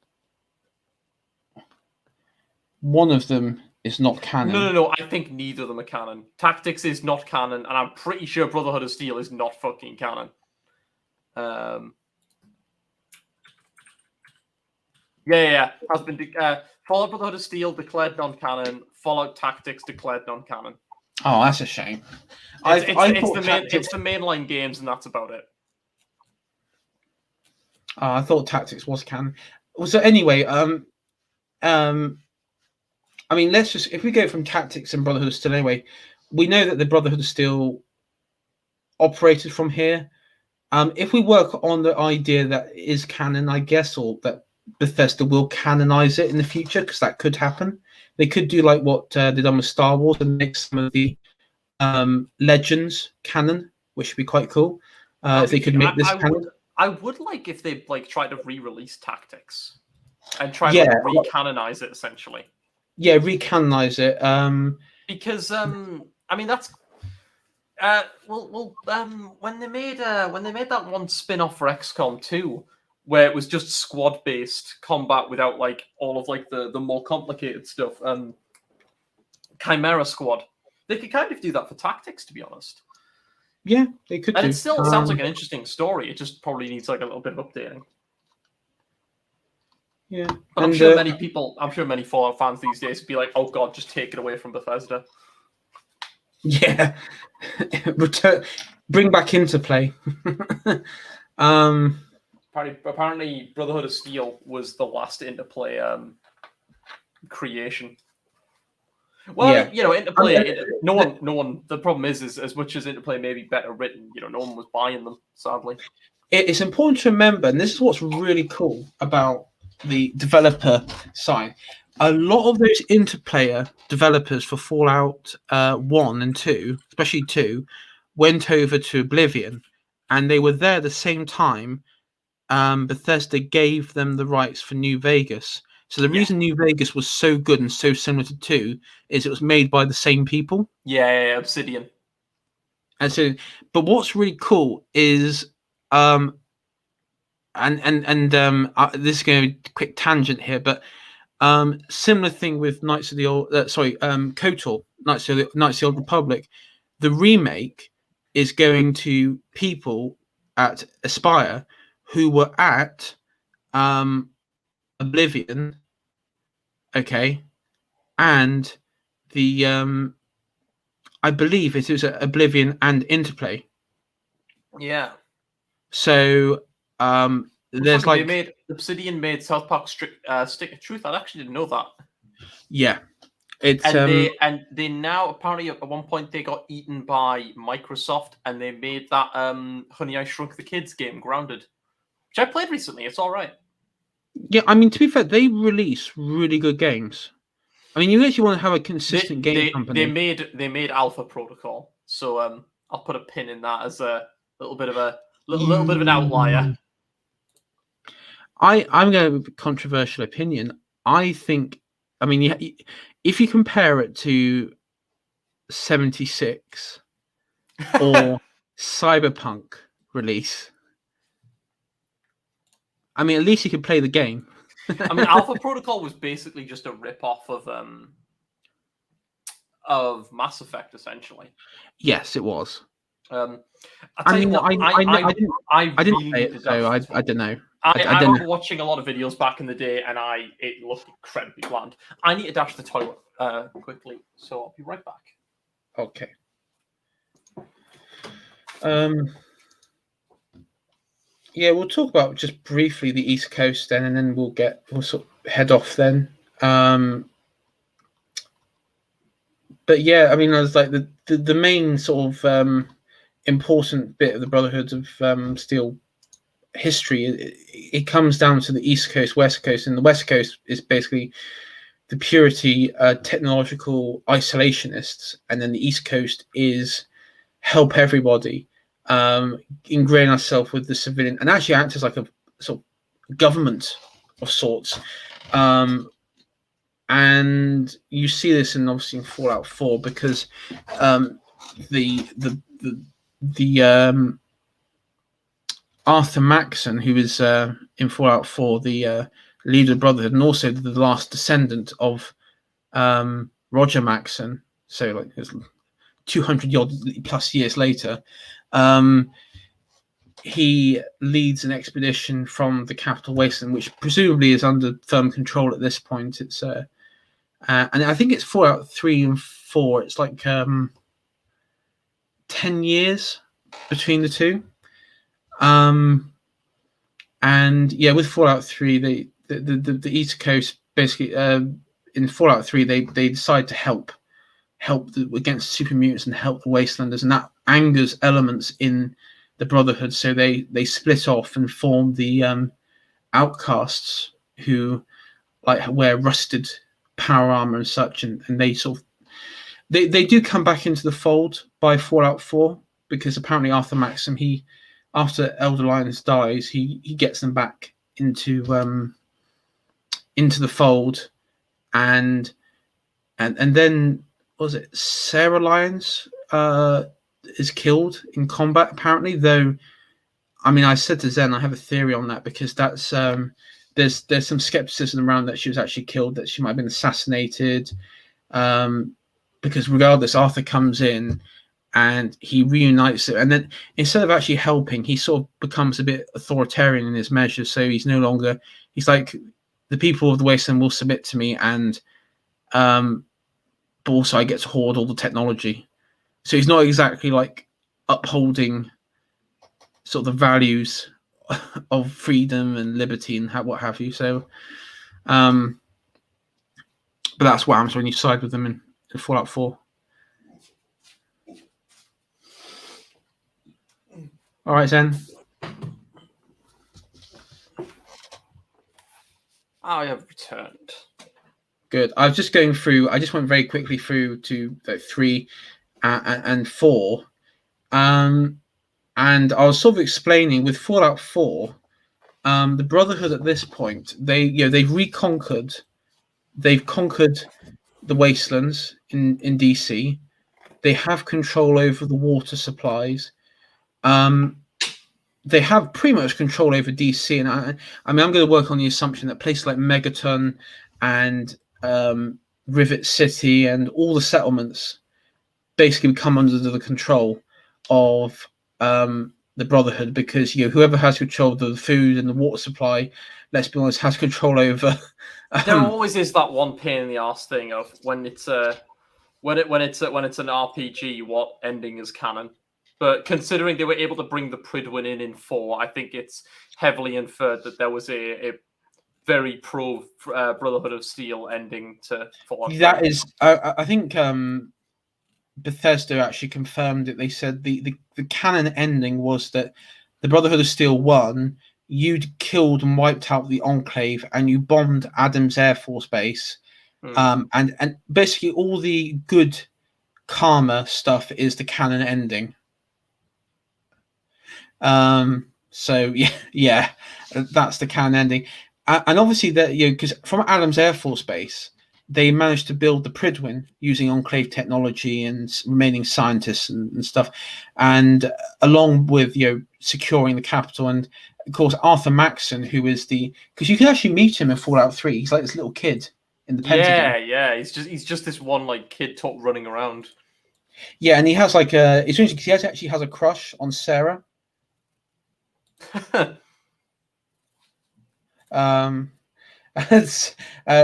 one of them is not canon. No. I think neither of them are canon. Tactics is not canon, and I'm pretty sure Brotherhood of Steel is not fucking canon. Yeah. Has been Fallout Brotherhood of Steel declared non-canon. Fallout Tactics declared non-canon. Oh, that's a shame. It's the mainline games, and that's about it. I thought Tactics was canon. So anyway, I mean, let's just if we go from Tactics and Brotherhood of Steel anyway, we know that the Brotherhood of Steel operated from here. If we work on the idea that is canon, I guess, or that Bethesda will canonize it in the future, because that could happen. They could do like what they've done with Star Wars and make some of the legends canon, which would be quite cool. If they could make this canon. I would like if they try to re-release Tactics and try to re-canonize it essentially. Yeah, re-canonize it. Because I mean that's when they made that one spin-off for XCOM 2, where it was just squad-based combat without all of the more complicated stuff. Chimera Squad. They could kind of do that for Tactics, to be honest. Yeah, they could. And it still sounds like an interesting story. It just probably needs a little bit of updating. Yeah, but I'm sure many Fallout fans these days would be like, "Oh God, just take it away from Bethesda." Yeah, bring back Interplay. Apparently, Brotherhood of Steel was the last Interplay creation. Well, yeah. Interplay. No one. The problem is as much as Interplay may be better written, no one was buying them. Sadly, it's important to remember, and this is what's really cool about the developer side. A lot of those Interplayer developers for Fallout 1 and 2, especially 2, went over to Oblivion, and they were there at the same time Bethesda gave them the rights for New Vegas. So the Yeah. reason New Vegas was so good and so similar to 2 is it was made by the same people. Yeah, Obsidian. And so, but what's really cool is, this is going to be a quick tangent here, but similar thing with Knights of the Old, KOTOR, Knights of the Old Republic. The remake is going to people at Aspire who were at Oblivion, okay, and the I believe it was Oblivion and Interplay. Yeah. So there's like Obsidian made South Park Stick of Truth. I actually didn't know that. Yeah, it's and they now apparently at one point they got eaten by Microsoft and they made that Honey I Shrunk the Kids game, Grounded, which I played recently. It's all right. Yeah, I mean, to be fair, they release really good games. I mean, you actually want to have a consistent game company. They made Alpha Protocol, so I'll put a pin in that as a little bit of an outlier. I'm going to have a controversial opinion. I think, I mean, if you compare it to 76 or Cyberpunk release, I mean, at least you can play the game. I mean, Alpha Protocol was basically just a rip-off of Mass Effect, essentially. Yes, it was. I didn't play it, so I don't know. I remember watching a lot of videos back in the day, and it looked incredibly bland. I need to dash the toilet quickly, so I'll be right back. Okay. Yeah, we'll talk about just briefly the East Coast then, and then we'll sort of head off then. But yeah, I mean, I was like the main sort of important bit of the Brotherhood of Steel history. It comes down to the East Coast, West Coast, and the West Coast is basically the purity technological isolationists, and then the East Coast is help everybody, ingrain ourselves with the civilian, and actually act as like a sort of government of sorts. And you see this in obviously in Fallout 4 because the Arthur Maxon, who is in Fallout 4 the leader of the Brotherhood, and also the last descendant of Roger Maxon, so like 200 plus years later, he leads an expedition from the capital Wasteland, which presumably is under firm control at this point. It's and I think it's Fallout 3 and 4. It's like 10 years between the two. And yeah, with Fallout 3, the East Coast basically in Fallout 3 they decide to help against super mutants and help the Wastelanders, and that angers elements in the Brotherhood, so they split off and form the Outcasts, who like wear rusted power armor and such, and they sort of they do come back into the fold by Fallout 4, because apparently Arthur Maxim, he after Elder Linus dies, he gets them back into the fold, and then was it Sarah Lyons is killed in combat apparently, though. I mean, I said to Zenn, I have a theory on that, because that's there's some skepticism around that she was actually killed, that she might have been assassinated, because regardless, Arthur comes in and he reunites it, and then instead of actually helping, he sort of becomes a bit authoritarian in his measures. So he's no longer, he's like, the people of the Wasteland will submit to me, and but also I get to hoard all the technology. So he's not exactly like upholding sort of the values of freedom and liberty and what have you. So but that's what happens when you side with them in Fallout 4. All right, Zen. I have returned. Good. I was just going through. I just went very quickly through to 3 and 4, and I was sort of explaining with Fallout 4. The Brotherhood at this point, they've conquered the wastelands in DC. They have control over the water supplies. They have pretty much control over DC, and I mean, I'm going to work on the assumption that places like Megaton and Rivet City and all the settlements basically come under the control of the Brotherhood, because whoever has control of the food and the water supply, let's be honest, has control over. There always is that one pain in the arse thing of when it's an RPG, what ending is canon. But considering they were able to bring the Pridwin in 4, I think it's heavily inferred that there was a very pro Brotherhood of Steel ending to Fallout 3. That is, I think Bethesda actually confirmed it. They said the canon ending was that the Brotherhood of Steel won. You'd killed and wiped out the Enclave, and you bombed Adams Air Force Base, and basically all the good karma stuff is the canon ending. So yeah, that's the canon ending, and obviously that because from Adams Air Force Base, they managed to build the Pridwin using Enclave technology and remaining scientists and stuff, and along with securing the capital. And of course Arthur Maxson, who is because you can actually meet him in Fallout 3. He's like this little kid in the Pentagon. Yeah, he's just this one like kid top running around. Yeah, and he has like it's interesting because he actually has a crush on Sarah.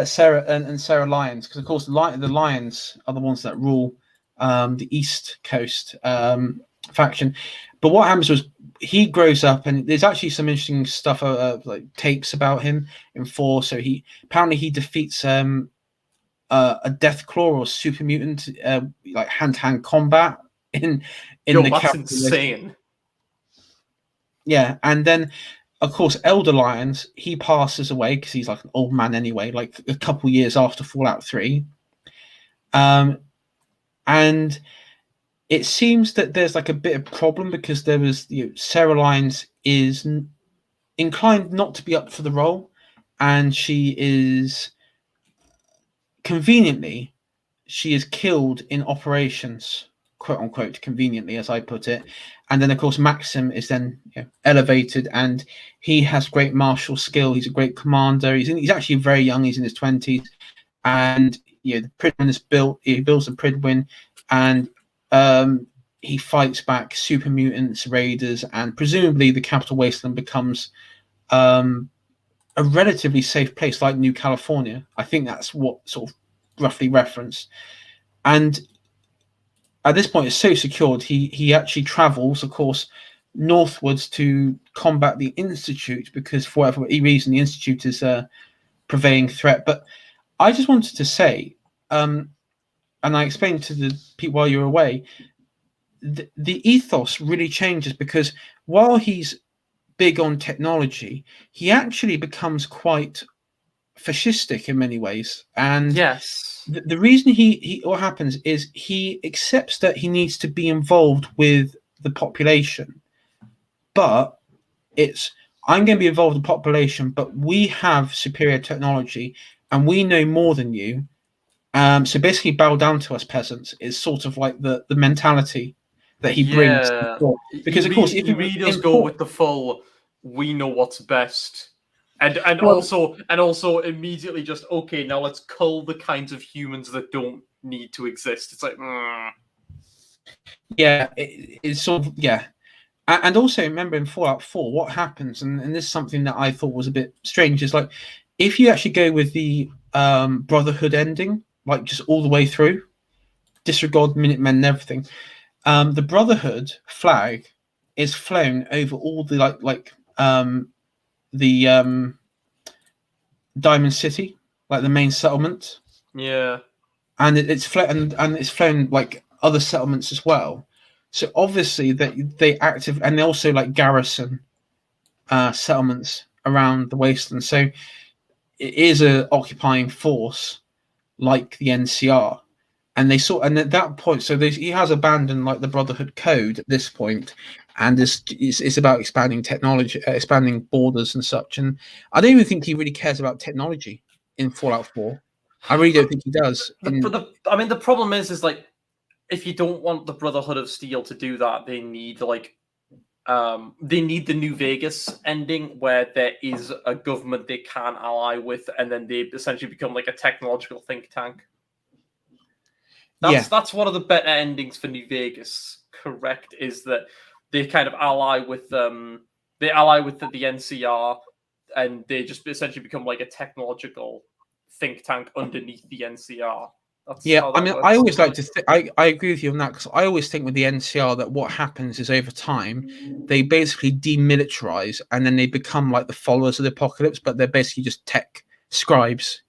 Sarah and Sarah Lyons, because of course the Lions are the ones that rule the East Coast faction. But what happens was he grows up, and there's actually some interesting stuff, like tapes about him in 4. So he defeats a Deathclaw or super mutant, like hand-to-hand combat in the that's insane. Yeah, and then of course Elder Lyons, he passes away because he's like an old man anyway, like a couple years after Fallout 3. And it seems that there's like a bit of problem because there was Sarah Lyons is inclined not to be up for the role, and she is conveniently killed in operations, quote unquote, conveniently, as I put it. And then of course Maxim is then elevated, and he has great martial skill. He's a great commander. He's actually very young. He's in his 20s, and the Pridwin is built. He builds the Pridwin, and he fights back super mutants, raiders, and presumably the Capital Wasteland becomes a relatively safe place like New California. I think that's what sort of roughly referenced. And at this point, it's so secured. He actually travels, of course, northwards to combat the Institute, because for whatever reason, the Institute is a prevailing threat. But I just wanted to say, and I explained to the people while you were away, the ethos really changes, because while he's big on technology, he actually becomes quite fascistic in many ways. And yes, the reason he what happens is he accepts that he needs to be involved with the population, but I'm going to be involved with the population, but we have superior technology and we know more than you. So basically, bow down to us, peasants. Is sort of like the mentality that he brings. Because of course, if he really does go with the full, we know what's best. And also immediately just, okay, now let's cull the kinds of humans that don't need to exist. It's like, yeah, it's sort of, yeah. And also remember in Fallout 4, what happens, and this is something that I thought was a bit strange, is like if you actually go with the Brotherhood ending, like just all the way through, disregard Minutemen and everything, the Brotherhood flag is flown over all the the Diamond City, like the main settlement. Yeah, and it's flown like other settlements as well. So obviously they active, and they also like garrison settlements around the wasteland. So it is a occupying force like the NCR, and at that point, so he has abandoned like the Brotherhood code at this point, and it's about expanding technology, expanding borders and such. And I don't even think he really cares about technology in Fallout 4. I really don't think he does. The problem is like, if you don't want the Brotherhood of Steel to do that, they need the New Vegas ending where there is a government they can ally with, and then they essentially become like a technological think tank. That's one of the better endings for New Vegas. Correct, is that they kind of ally with the NCR, and they just essentially become like a technological think tank underneath the NCR. That's how that works. I always like to I agree with you on that, because I always think with the NCR that what happens is over time they basically demilitarize and then they become like the followers of the apocalypse, but they're basically just tech scribes,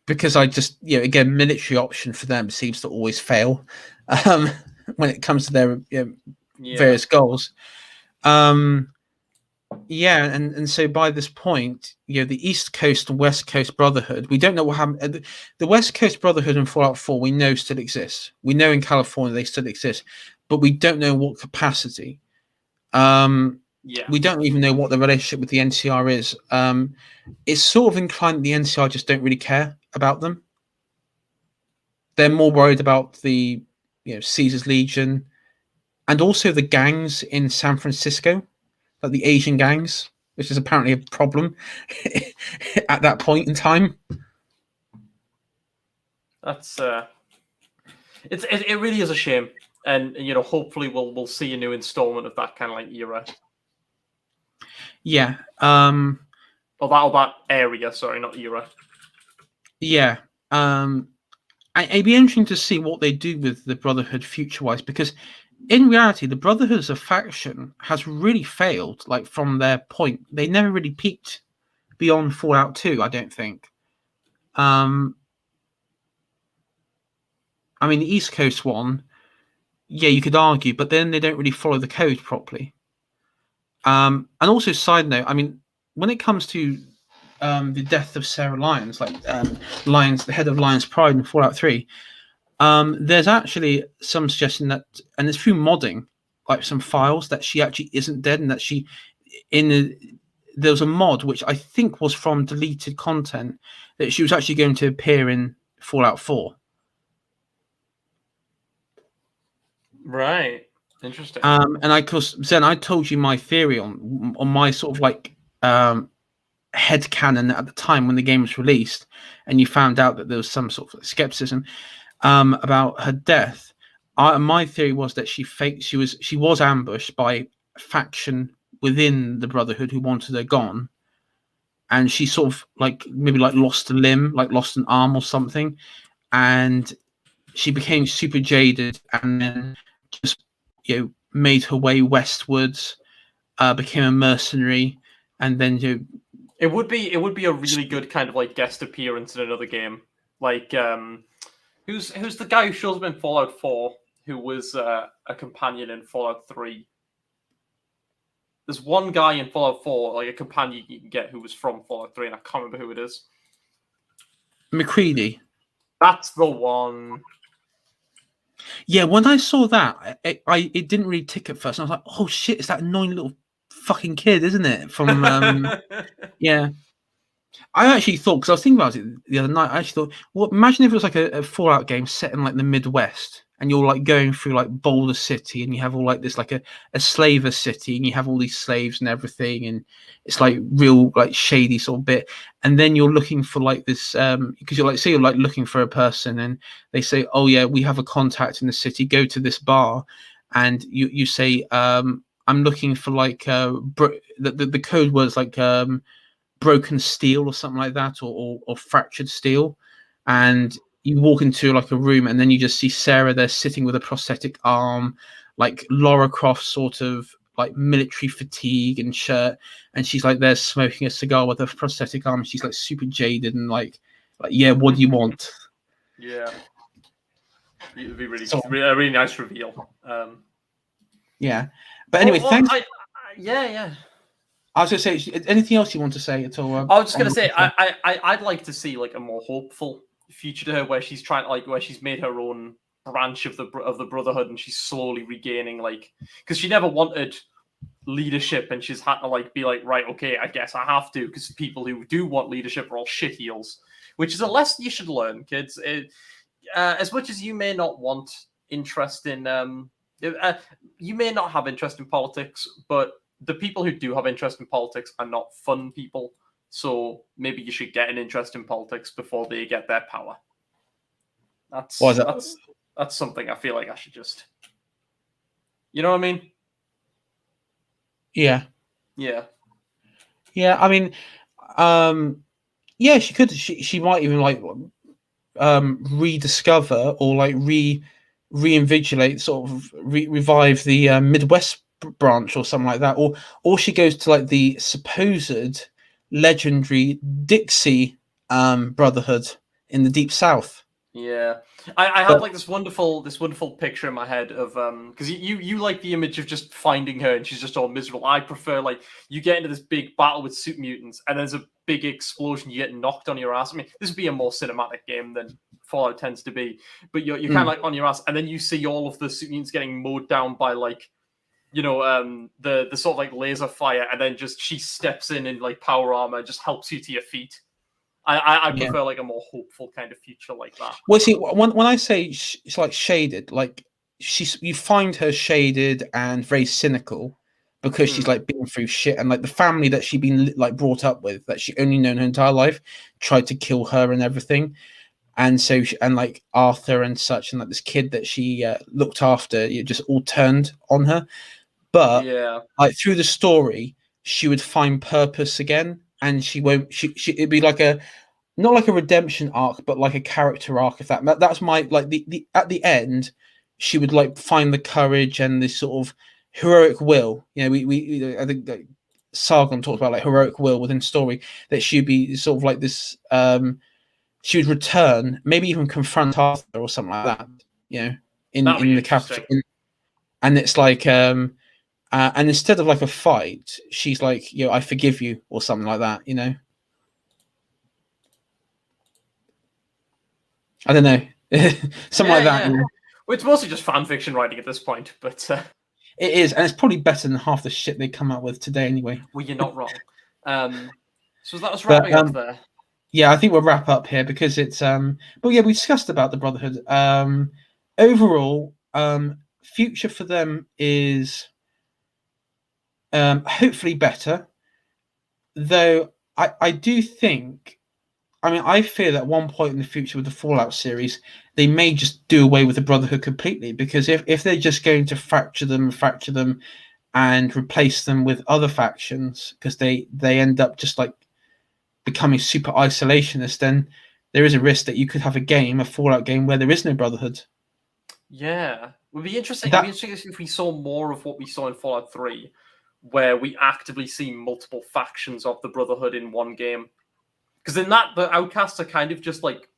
because I just, again, military option for them seems to always fail when it comes to their various goals. And so by this point, the East Coast and West Coast Brotherhood, we don't know what happened. The West Coast Brotherhood in Fallout 4, we know still exists. We know in California they still exist, but we don't know what capacity. We don't even know what the relationship with the NCR is. It's sort of inclined that the NCR just don't really care about them. They're more worried about the Caesar's Legion and also the gangs in San Francisco, like the Asian gangs, which is apparently a problem at that point in time. That's it really is a shame, and hopefully we'll see a new installment of that kind of like era. Yeah. Or that area, sorry, not era. Yeah. It'd be interesting to see what they do with the Brotherhood future-wise, because in reality, the Brotherhood as a faction has really failed. Like, from their point, they never really peaked beyond Fallout 2, I don't think. The East Coast one, you could argue, but then they don't really follow the code properly. And also, side note, when it comes to the death of Sarah Lyons, Lyons, the head of Lyons Pride in Fallout 3, there's actually some suggestion that, and it's through modding, like some files, that she actually isn't dead, and that there was a mod which I think was from deleted content, that she was actually going to appear in Fallout 4. Right. Interesting. And of course, Zenn, I told you my theory on my sort of headcanon at the time when the game was released, and you found out that there was some sort of skepticism about her death. My theory was that she was ambushed by a faction within the Brotherhood who wanted her gone, and she sort of maybe lost a limb, lost an arm or something, and she became super jaded, and then just made her way westwards, became a mercenary, and then it would be a really good kind of guest appearance in another game. Who's the guy who shows up in Fallout 4 who was a companion in Fallout 3? There's one guy in Fallout 4, a companion you can get, who was from Fallout 3, and I can't remember who it is. McCready. That's the one. Yeah, when I saw that, it didn't really tick at first. I was like, oh shit, it's that annoying little fucking kid, isn't it? From yeah. I actually thought, because I was thinking about it the other night, I actually thought, well, imagine if it was a Fallout game set in the Midwest, and you're going through Boulder City, and you have all this a slaver city, and you have all these slaves and everything, and it's real shady sort of bit, and then you're looking for this because you're looking for a person, and they say, oh yeah, we have a contact in the city, go to this bar, and you say, I'm looking for the code words broken steel or something like that, or fractured steel, and you walk into a room, and then you just see Sarah there sitting with a prosthetic arm, Lara Croft sort of military fatigue and shirt, and she's there smoking a cigar with a prosthetic arm. She's super jaded and yeah, what do you want? Yeah, it'd be a really nice reveal. Yeah, but anyway, thanks. Yeah. I was going to say, anything else you want to say at all? I was just going to say, I'd like to see a more hopeful future to her, where she's trying where she's made her own branch of the Brotherhood, and she's slowly regaining, like, because she never wanted leadership, and she's had to like be like, right, okay, I guess I have to, because people who do want leadership are all shitheels, which is a lesson you should learn, kids. As much as you may not want interest in, you may not have interest in politics, but the people who do have interest in politics are not fun people. So maybe you should get an interest in politics before they get their power. That's something I feel like I should just, you know what I mean? Yeah. Yeah. Yeah. I mean, yeah, she could. She might even like rediscover or like reinvigilate, sort of revive the Midwest branch or something like that, or she goes to like the supposed legendary Dixie Brotherhood in the Deep South. Yeah, I have like this wonderful picture in my head of because you like the image of just finding her and she's just all miserable. I prefer like you get into this big battle with super mutants and there's a big explosion, you get knocked on your ass. I mean, this would be a more cinematic game than Fallout tends to be, but you're kind of like on your ass, and then you see all of the super mutants getting mowed down by like, you know, the sort of like laser fire, and then just she steps in like power armor, just helps you to your feet. I prefer like a more hopeful kind of future like that. Well, see, when I say it's like shaded, like you find her shaded and very cynical because she's like been through shit, and like the family that she'd been like brought up with, that she only known her entire life, tried to kill her and everything. And so, and like Arthur and such, and like this kid that she looked after, it just all turned on her. But like through the story, she would find purpose again, and she won't. She it'd be like a, not like a redemption arc, but like a character arc. If that's my like the at the end, she would like find the courage and this sort of heroic will. You know, we I think that Sargon talked about like heroic will within story, that she'd be sort of like this. She would return, maybe even confront Arthur or something like that. You know, in the capital, and it's like and instead of like a fight, she's like, you know, I forgive you or something like that. You know. I don't know, something like that. Yeah. You know? Well, it's mostly just fan fiction writing at this point, but it is, and it's probably better than half the shit they come out with today, anyway. Well, you're not wrong. So that was wrapping up there. Yeah, I think we'll wrap up here because it's But yeah, we discussed about the Brotherhood. Overall, future for them is hopefully better. Though I do think, I mean, I fear that at one point in the future with the Fallout series, they may just do away with the Brotherhood completely, because if they're just going to fracture them and replace them with other factions, because they end up just like becoming super isolationist, then there is a risk that you could have a Fallout game, where there is no Brotherhood. Yeah, it would be interesting. It'd be interesting if we saw more of what we saw in Fallout 3, where we actively see multiple factions of the Brotherhood in one game. Because in that, the Outcasts are kind of just like,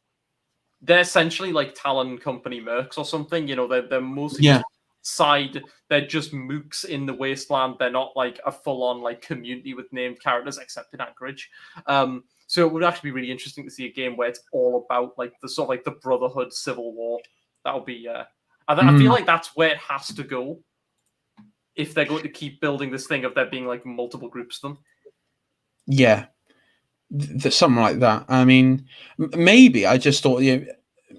they're essentially like Talon Company mercs or something. You know, they're mostly just side. They're just mooks in the wasteland. They're not like a full-on like community with named characters, except in Anchorage. So it would actually be really interesting to see a game where it's all about like the sort of like the Brotherhood civil war. That would be. I feel like that's where it has to go if they're going to keep building this thing of there being like multiple groups of them. Yeah. Something like that. I mean, maybe I just thought, you know,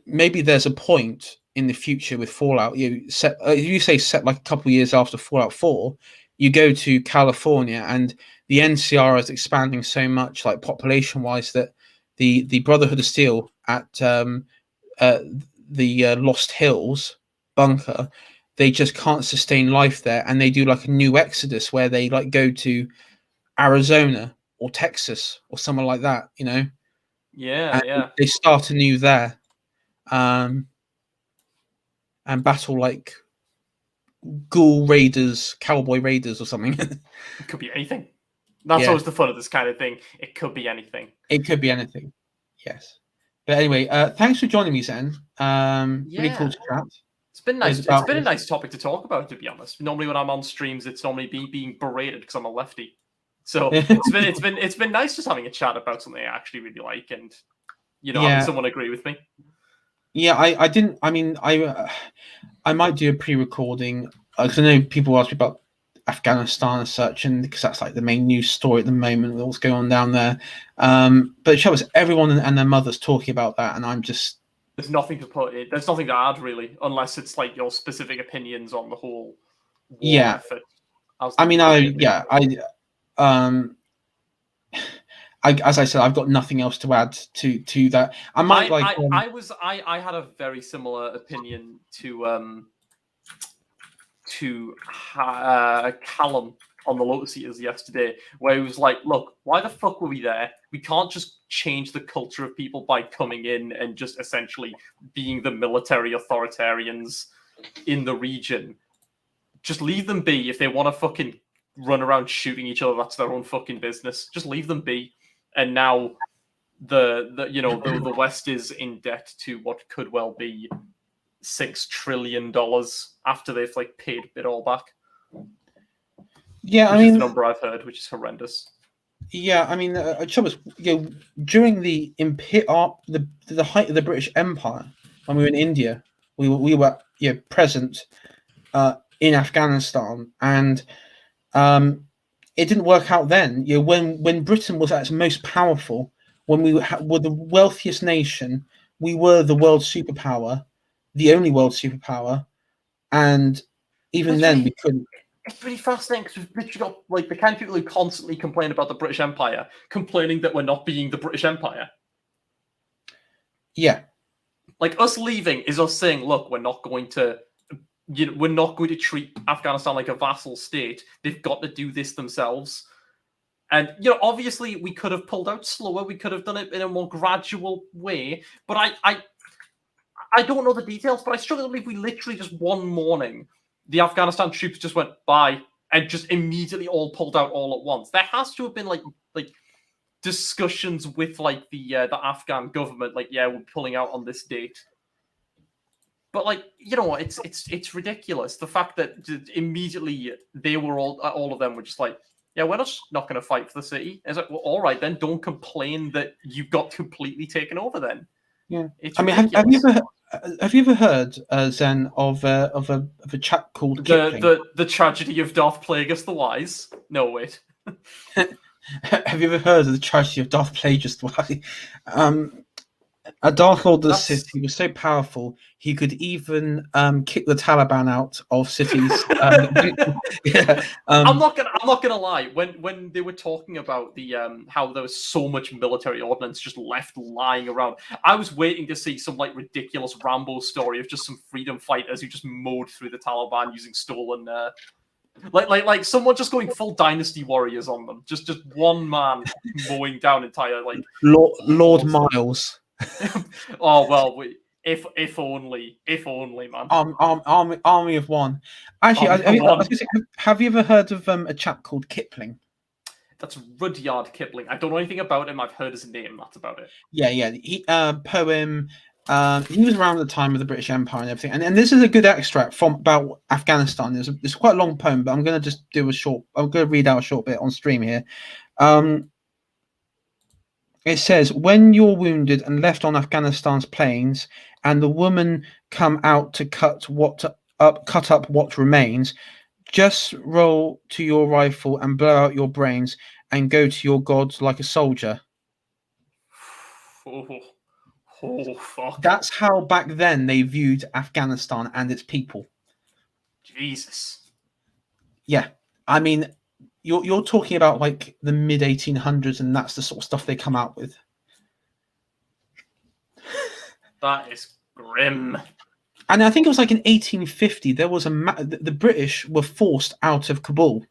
maybe there's a point in the future with Fallout. You set like a couple of years after Fallout 4, you go to California, and the NCR is expanding so much, like population wise, that the Brotherhood of Steel at the Lost Hills bunker, they just can't sustain life there, and they do like a new exodus where they like go to Arizona or Texas or somewhere like that, you know. Yeah. They start anew there, and battle like ghoul raiders, cowboy raiders, or something. It could be anything. That's always the fun of this kind of thing. It could be anything. It could be anything. Yes. But anyway, thanks for joining me, Zenn. Really cool to chat. It's been nice. It's been a nice topic to talk about, to be honest. Normally, when I'm on streams, it's normally being berated because I'm a lefty. So it's been nice just having a chat about something I actually really like, and you know, having someone agree with me. Yeah, I didn't. I mean, I might do a pre-recording because I know people ask me about Afghanistan and such, and because that's like the main news story at the moment with what's going on down there. But it shows everyone and their mothers talking about that, and I'm just There's nothing to put it. There's nothing to add really, unless it's like your specific opinions on the whole war yeah. effort. As I the mean, European um, as I said, I've got nothing else to add to that. I might I had a very similar opinion to Callum on the Lotus Eaters yesterday, where he was like, "Look, why the fuck were we there? We can't just change the culture of people by coming in and just essentially being the military authoritarians in the region. Just leave them be. If they want to fucking run around shooting each other, that's their own fucking business. Just leave them be." And now the West is in debt to what could well be $6 trillion after they've like paid it all back. Yeah, which I mean, is the number I've heard, which is horrendous. Yeah, I mean, Thomas, during the the height of the British Empire, when we were in India, we were present in Afghanistan, and it didn't work out then. When Britain was at its most powerful, when we were the wealthiest nation, we were the world superpower, the only world superpower, and even then we couldn't. It's pretty fascinating because we've literally got like the kind of people who constantly complain about the British Empire complaining that we're not being the British Empire. Yeah, like us leaving is us saying, look, we're not going to treat Afghanistan like a vassal state. They've got to do this themselves. And obviously we could have pulled out slower. We could have done it in a more gradual way. But I don't know the details. But I struggle to believe we literally just one morning, the Afghanistan troops just went bye and just immediately all pulled out all at once. There has to have been like discussions with like the Afghan government, like, yeah, we're pulling out on this date. But like, it's ridiculous. The fact that immediately they were all of them were just like, yeah, we're just not going to fight for the city. And it's like, well, all right, then don't complain that you got completely taken over. Then, yeah. it's I mean, have you ever heard, Zenn, of a chap called Kipling? The tragedy of Darth Plagueis the Wise? No, wait. Have you ever heard of the tragedy of Darth Plagueis the Wise? A Dark Lord of the Sith, he was so powerful he could even kick the Taliban out of cities. Yeah. I'm not gonna lie. When they were talking about the how there was so much military ordnance just left lying around, I was waiting to see some like ridiculous Rambo story of just some freedom fighters who just mowed through the Taliban using stolen. Like someone just going full Dynasty Warriors on them. Just one man mowing down entire like Lord Miles. Oh well, if only, man. Army of One. Actually, have you ever heard of a chap called Kipling? That's Rudyard Kipling. I don't know anything about him. I've heard his name. That's about it. Yeah. He poem. He was around the time of the British Empire and everything. And this is a good extract from about Afghanistan. It's quite a long poem, but I'm going to just do a short. I'm going to read out a short bit on stream here. It says, when you're wounded and left on Afghanistan's plains, and the woman come out to cut up what remains, just roll to your rifle and blow out your brains and go to your gods like a soldier. Oh fuck. That's how back then they viewed Afghanistan and its people. Jesus. Yeah. I mean, you're talking about like the mid 1800s, and that's the sort of stuff they come out with. That is grim. And I think it was like in 1850, there was the British were forced out of Kabul,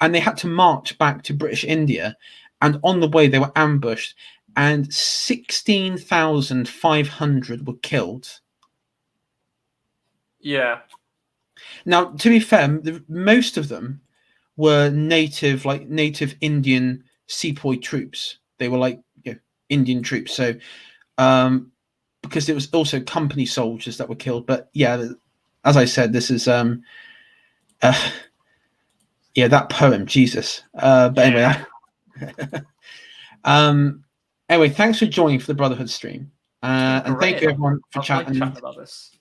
and they had to march back to British India, and on the way they were ambushed, and 16,500 were killed. Yeah. Now, to be fair, most of them were native Indian sepoy troops. They were like Indian troops. So, because it was also company soldiers that were killed. But yeah, as I said, this is that poem, Jesus. But anyway, anyway, thanks for joining for the Brotherhood stream. And thank you everyone for chatting. Chatting about this.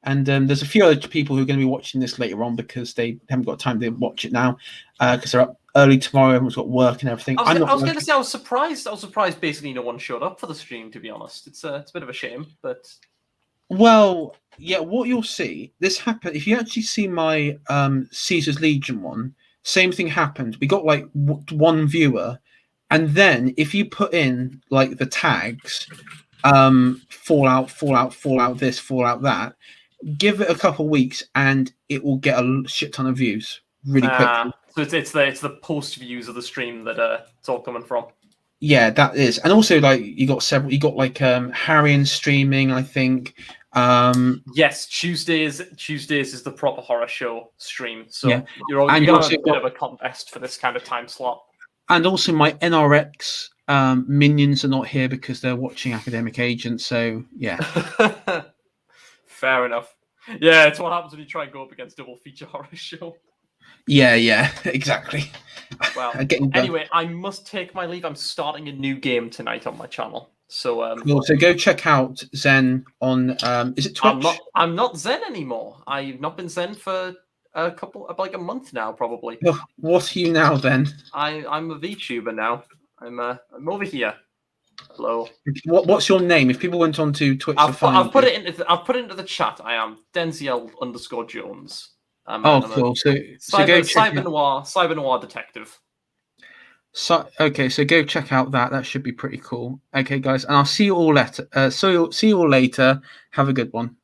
And there's a few other people who are going to be watching this later on because they haven't got time to watch it now because they're up early tomorrow. Everyone's got work and everything. I was going to say I was surprised. Basically, no one showed up for the stream. To be honest, it's a bit of a shame, but well, yeah. What you'll see, this happened. If you actually see my Caesar's Legion one, same thing happened. We got like one viewer, and then if you put in like the tags, Fallout, this, Fallout that. Give it a couple of weeks and it will get a shit ton of views really quickly. So it's the post views of the stream that it's all coming from. Yeah, that is, and also like you got like Harry streaming, I think. Yes, Tuesdays is the proper horror show stream. So yeah. you're also a bit of a contest for this kind of time slot. And also my NRX minions are not here because they're watching Academic Agent. So yeah. Fair enough. Yeah, it's what happens when you try and go up against double feature horror show. Yeah, exactly. Well, anyway, I must take my leave. I'm starting a new game tonight on my channel. So cool. So go check out Zenn on is it Twitch? I'm not Zenn anymore. I've not been Zenn for a month now, probably. What are you now then? I'm a VTuber now. I'm over here. Hello. What's your name? If people went on to Twitch, I've put it into the chat. I am Denziel_Jones. Cool. So go check Cyber Noir detective. So go check out that. That should be pretty cool. Okay, guys, and I'll see you all later. See you all later. Have a good one.